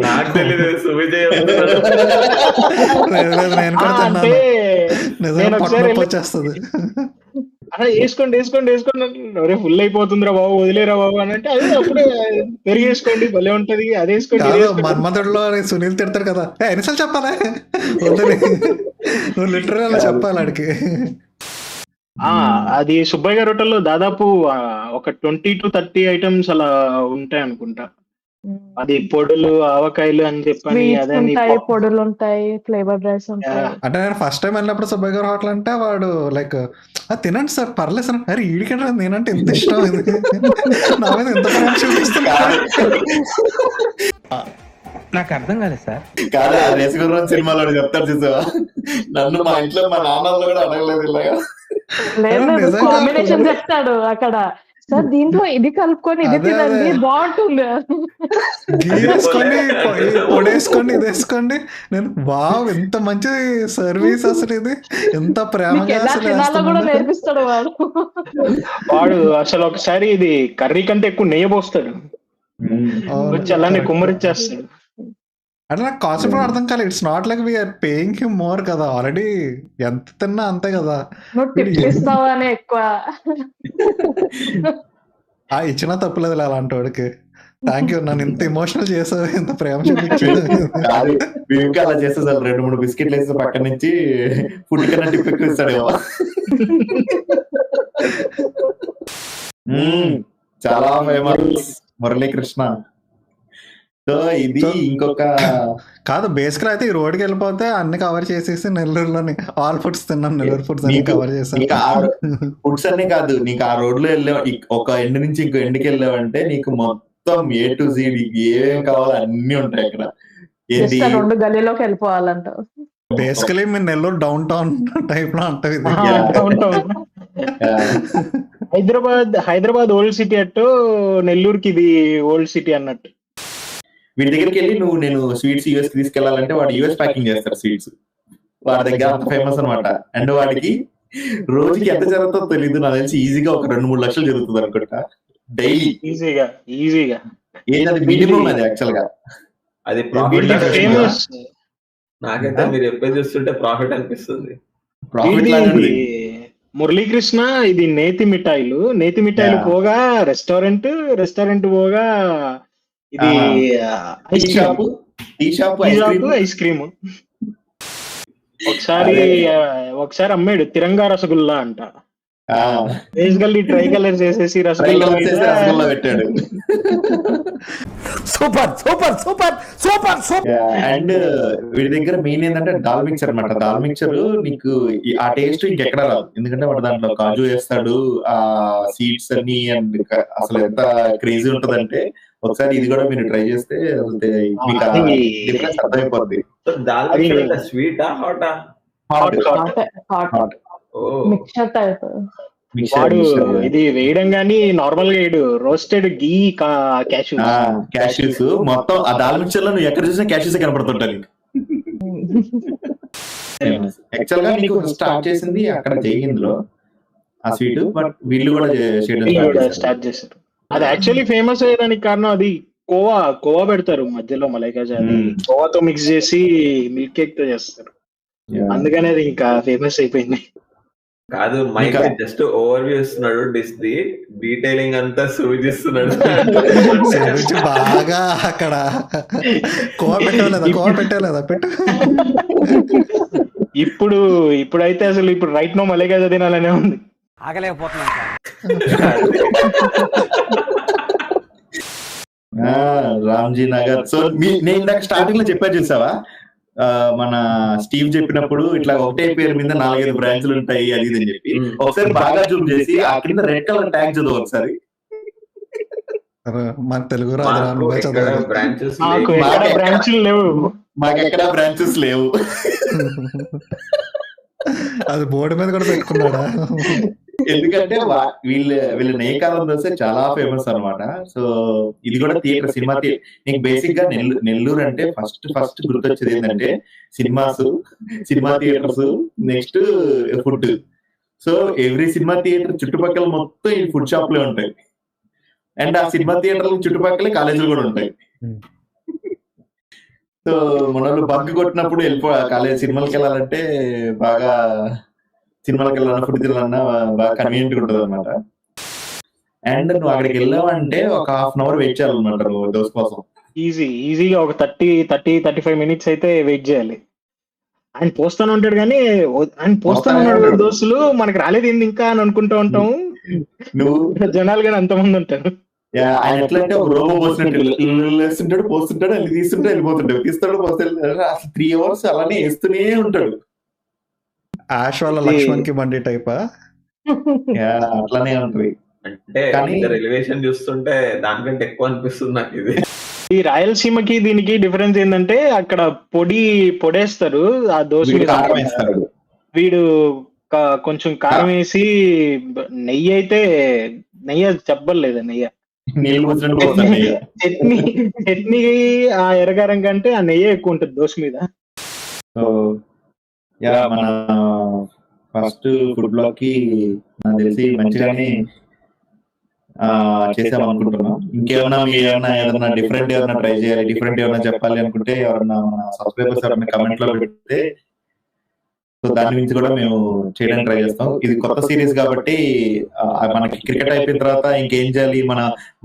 నాకు తెలియదు, నేను కూడా వచ్చేస్తుంది. అలా వేసుకోండి అరే ఫుల్ అయిపోతుందిరా బాబు, వదిలేరా బాబు అని అంటే అదే అప్పుడే పెరిగేసుకోండి, భలే ఉంటది. అది వేసుకోండి. మన్మధుడిలో సునీల్ తిడతారు కదా, ఎన్నిసార్లు చెప్పాలా, నువ్వు లిటరల్ అలా చెప్పాలి ఆడికి. అది సుబ్బయ్య గారి హోటల్లో దాదాపు ఒక 20 to 30 ఐటమ్స్ అలా ఉంటాయి అనుకుంటా. అది పొడులు, ఆవకాయలు అని చెప్పని, పొడులు ఉంటాయి, ఫ్లేవర్ రైస్ ఉంటాయి. అంటే నేను ఫస్ట్ టైం వెళ్ళినప్పుడు సుబ్బయ్య గారు హోటల్ అంటే వాడు లైక్ తినండి సార్ పర్లేదు సార్, అరే ఈడికంటే నేనంటే ఎంత ఇష్టం, నా మీద ఎంత ప్రేమ చూపిస్తున్నా. నాకు అర్థం కాలేదు సార్. కాదు, రేసుగుర్రం సినిమాలో చెప్తారు చూసావా, నన్ను మా ఇంట్లో మా నాన్న కూడా అడగలేదు ఇలాగా. లేదు, కాంబినేషన్ చెప్తాడు అక్కడ, సార్ దీంట్లో ఇది కలుపుకొని ఇది తినండి బాగుంటుంది, పొడేసుకోండి ఇది వేసుకోండి. నేను వావ్ ఎంత మంచి సర్వీస్, అసలు ఇది ఎంత ప్రేమగా కూడా నేర్పిస్తాడు వాడు. అసలు ఒకసారి ఇది కర్రీ కంటే ఎక్కువ నెయ్యి పోస్తాడు, వచ్చి అలానే కుమ్మరిచ్చేస్తాడు. అంటే నాకు కాన్సెప్ట్ అర్థం కాలేదు. It's not like we're paying him more కదా, ఆల్రెడీ ఎంత తిన్నా అంతే కదా. ఎక్కువ ఇచ్చినా తప్పులేదు అలాంటి వాడికి. థ్యాంక్ యూ, నన్ను ఇంత ఎమోషనల్ చేసావు, ఇంత ప్రేమ చూపించాడు. అలా చేస్తే 2-3 బిస్కెట్లు వేసి పక్క నుంచి ఫుడ్ కన్నా టిప్ ఎక్కువ ఇస్తాడు. చాలా ఫేమస్ మురళీకృష్ణ. సో ఇది ఇంకొక కాదు, బేసికల్ అయితే ఈ రోడ్కి వెళ్ళిపోతే అన్ని కవర్ చేసేసి నెల్లూరులోని ఆల్ ఫుడ్స్ తిన్నాను, నెల్లూరు ఫుడ్స్ అన్ని కవర్ చేశాను. ఫుడ్స్ అన్ని కాదు, నీకు ఆ రోడ్ లో వెళ్ళావు, ఒక ఎండ్ నుంచి ఇంకో ఎండ్కి వెళ్ళావంటే నీకు మొత్తం A to Z ఏమేమి కావాలో అన్ని ఉంటాయి అక్కడ. 2 గల్లీలోకి వెళ్ళిపోవాలంట. బేసికలీ మీ నెల్లూరు డౌన్ టౌన్ టైప్ లో ఉంటుంది. హైదరాబాద్ ఓల్డ్ సిటీ అట్టు, నెల్లూరుకి ఇది ఓల్డ్ సిటీ అన్నట్టు. వీటి దగ్గరికి వెళ్ళి నేను స్వీట్స్ యూఎస్ కి తీసుకెళ్లాలంటే వాడు యూఎస్ ప్యాకింగ్ చేస్తారు స్వీట్స్, వాడి దగ్గర అంత ఫేమస్ అనమాట. అండ్ వాడికి రోజుకి ఎంత జరుగుతుందో తెలియదు, నాకు తెలిసి ఈజీగా ఒక 2-3 లక్షలు జరుగుతుంది అనుకుంటా డైలీ, ఈజీగా. ఏంటది మినిమం, అది యాక్చువల్ గా ఫేమస్ నాకైతే మీరు చెప్పేది చూస్తుంటే ప్రాఫిట్ అనిపిస్తుంది. ప్రాఫిట్ ఇది లాగా ఉంది. మురళీకృష్ణ ఇది నేతి మిఠాయిలు Yeah. పోగా రెస్టారెంట్ పోగా ఇది tea ice shop ice cream ఒకసారి అమ్మాడు తిరంగా రసగుల్లా అంట. బేసికల్లీ ట్రై కలర్ చేసేసి రసగుల్లా రసగుల్లా పెట్టాడు. Super super super super super. And వీడి దగ్గర మెయిన్ ఏంటంటే దాల్ మిక్చర్ అనమాట. దాల్ మిక్చర్ నీకు ఆ టేస్ట్ ఇంకెక్కడ రాదు, ఎందుకంటే వాడు దాంట్లో కాజు వేస్తాడు, ఆ సీడ్స్ అన్ని, అండ్ అసలు ఎంత క్రేజీ ఉంటదంటే ఒకసారి ఇది కూడా మీరు ట్రై చేస్తే మీకు డిఫరెన్స్ అర్థమైపోద్ది. దాల్ మిక్చర్ స్వీటా హాటా? Hot mixture type. వాడు ఇది వేయడం గానీ నార్మల్ గా వేయడు, రోస్టెడ్ గీ క్యాష్యూస్ మొత్తం ఆ దాల్ మిక్చర్ లో నువ్వు ఎక్కడ చూసినా క్యాష్యూస్ కనపడుతుంటాయి. యాక్చువల్ గా నీకు స్టార్ట్ చేసింది అక్కడ జైహింద్ లో ఆ స్వీట్, బట్ వీళ్ళు కూడా స్టార్ట్ చేశారు. అది యాక్చువల్లీ ఫేమస్ అయ్యేదానికి కారణం అది కోవా పెడతారు మధ్యలో, మలైకాజా కోవాతో మిక్స్ చేసి మిల్క్ కేక్ తో చేస్తారు, అందుకనే అది ఇంకా ఫేమస్ అయిపోయింది. కాదు, మైక్ జస్ట్ ఓవర్ వ్యూ ఇస్తున్నాడు, డిష్ ది డీటెయిలింగ్ అంతా సూచిస్తున్నాడు. బాగా అక్కడ కోవ పెట్టలేదా పెట్టు. ఇప్పుడైతే అసలు ఇప్పుడు రైట్ నో మలైకాజా తినాలనే ఉంది, ఆగలేకపోతున్నాను. రామ్జీ నగర్. సో నేను ఇందాక స్టార్టింగ్ లో చెప్పాను చూసావా, మన స్టీవ్ చెప్పినప్పుడు ఇట్లా ఒకటే పేరు మీద 4-5 బ్రాంచ్లు ఉంటాయి అది ఇది అని చెప్పి, ఒకసారి బాగా జూమ్ చేసి ఆ కింద రెడ్ కలర్ ట్యాగ్ చదువు ఒకసారి. మన తెలుగు రాదు, బ్రాంచెస్ మాకెక్కడ బ్రాంచెస్ లేవు. అది బోర్డు మీద కూడా పెట్టుకున్నాడా? ఎందుకంటే వీళ్ళ నేకాలం దోశ చాలా ఫేమస్ అనమాట. సో ఇది కూడా థియేటర్, సినిమా థియేటర్. నీకు బేసిక్ గా నెల్లూరు అంటే ఫస్ట్ గుర్తొచ్చేది ఏంటంటే cinema theatres, next food. So every cinema theatre చుట్టుపక్కల మొత్తం ఈ ఫుడ్ షాప్లే ఉంటాయి, అండ్ ఆ సినిమా థియేటర్ చుట్టుపక్కల కాలేజీలు కూడా ఉంటాయి. సో మనోళ్ళు బంక్ కొట్టినప్పుడు కాలేజ్ సినిమాలకి వెళ్ళాలంటే బాగా సినిమాలకి వెళ్ళాలన్నా ఫుడ్ తినాలన్నా బాగా కన్వీనియంట్ గా ఉంటుంది అనమాట. అండ్ నువ్వు అక్కడికి వెళ్ళావంటే ఒక హాఫ్ అన్ అవర్ వెయిట్ చేయాలన్నమాట నువ్వు దోశ కోసం. ఈజీగా ఒక 35 మినిట్స్ అయితే వెయిట్ చేయాలి. ఆయన పోస్తాను ఉంటాడు కానీ ఉన్నాడు దోశలు మనకి రాలేదు ఏంది ఇంకా అని అనుకుంటూ ఉంటాము. నువ్వు జనాలు కానీ అంతమంది ఉంటారు. ఆయన ఎట్లంటే ఒక రోబో పోస్తుంటాడు, పోస్తుంటాడు, అన్ని తీస్తుంటే వెళ్ళిపోతుంటాడు, తీస్తాడు, పోస్తాడు. అసలు 3 hours అలానే వేస్తూనే ఉంటాడు. ఆష్ వాళ్ళ లక్ష్మణ్ కి బండి టైపా? అట్లానే ఉంటుంది. అంటే రిలేషన్ చూస్తుంటే దానికంటే ఎక్కువ అనిపిస్తుంది నాకు ఇది. ఈ రాయలసీమకి దీనికి డిఫరెన్స్ ఏంటంటే అక్కడ పొడేస్తారు ఆ దోశ మీద, కారం వేస్తాడు. వీడు కొంచెం కారం వేసి నెయ్యి చెప్పలేదా చట్నీ ఆ ఎర్రగారం కంటే ఆ నెయ్యి ఎక్కువ ఉంటుంది దోశ మీద. మన ఫస్ట్ ఫుడ్ బ్లాగ్ కి నాకు తెలిసి మంచిగానే చేసాం అనుకుంటున్నాం. ఇంకేమన్నా మీరు ఏదైనా డిఫరెంట్ ఏమైనా ట్రై చేయాలి, డిఫరెంట్ ఏమైనా చెప్పాలి అనుకుంటే ఎవరన్నా మన సబ్స్క్రైబర్స్ ఎవరైనా కమెంట్ లో పెడితే సో దాని గురించి కూడా మేము చేయడానికి ట్రై చేస్తాం. ఇది కొత్త సిరీస్ కాబట్టి మనకి క్రికెట్ అయిపోయిన తర్వాత ఇంకేం చేయాలి, మన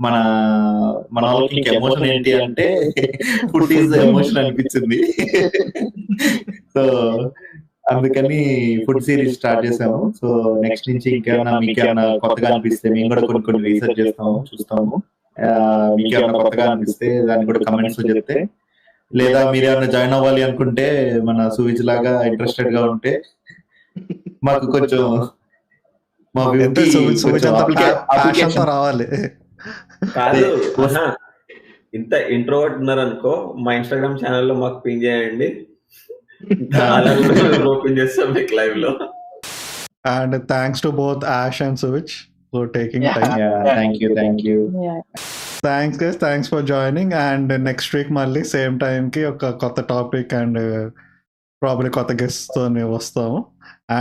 మన మన వాళ్ళకి ఇంకా ఎమోషన్ ఏంటి అంటే ఫుడ్ ఈజ్ ఎమోషన్ అనిపించింది. సో అందుకని ఫుడ్ సిరీస్ స్టార్ట్ చేసాము. సో నెక్స్ట్ నుంచి ఇంకేమైనా మీకేమైనా కొత్తగా అనిపిస్తే మేము కూడా కొన్ని రీసెర్చ్ చేస్తాము, చూస్తాము. మీకేమైనా కొత్తగా అనిపిస్తే దాన్ని కూడా కమెంట్స్ లో చెప్తే, లేదా మీరు ఏమైనా జాయిన్ అవ్వాలి అనుకుంటే మన సువిజ్ లాగా ఇంట్రెస్టెడ్ గా ఉంటే మాకు కొంచెం రావాలి. కాదు, ఇంత ఇంట్రోవర్ట్ ఉన్నారనుకో మా ఇన్స్టాగ్రామ్ ఛానల్లో మాకు పింగ్ చేయండి, ఓపెన్ చేస్తాం మీకు లైవ్ లో. And thanks to both Ash and Switch for taking time. Thank you. Thanks guys, thanks for joining. And next week మళ్ళీ సేమ్ టైం కి ఒక కొత్త టాపిక్ అండ్ ప్రాబ్లీ కొత్త గెస్ట్ తో వస్తాము.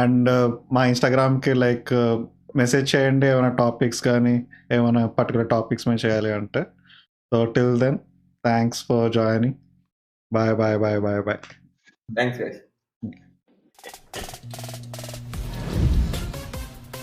అండ్ మా ఇన్స్టాగ్రామ్ కి లైక్ మెసేజ్ చేయండి ఏమైనా టాపిక్స్ కానీ ఏమైనా పర్టికులర్ టాపిక్స్ మేము చేయాలి అంటే. So till then thanks for joining. Bye. Thanks guys.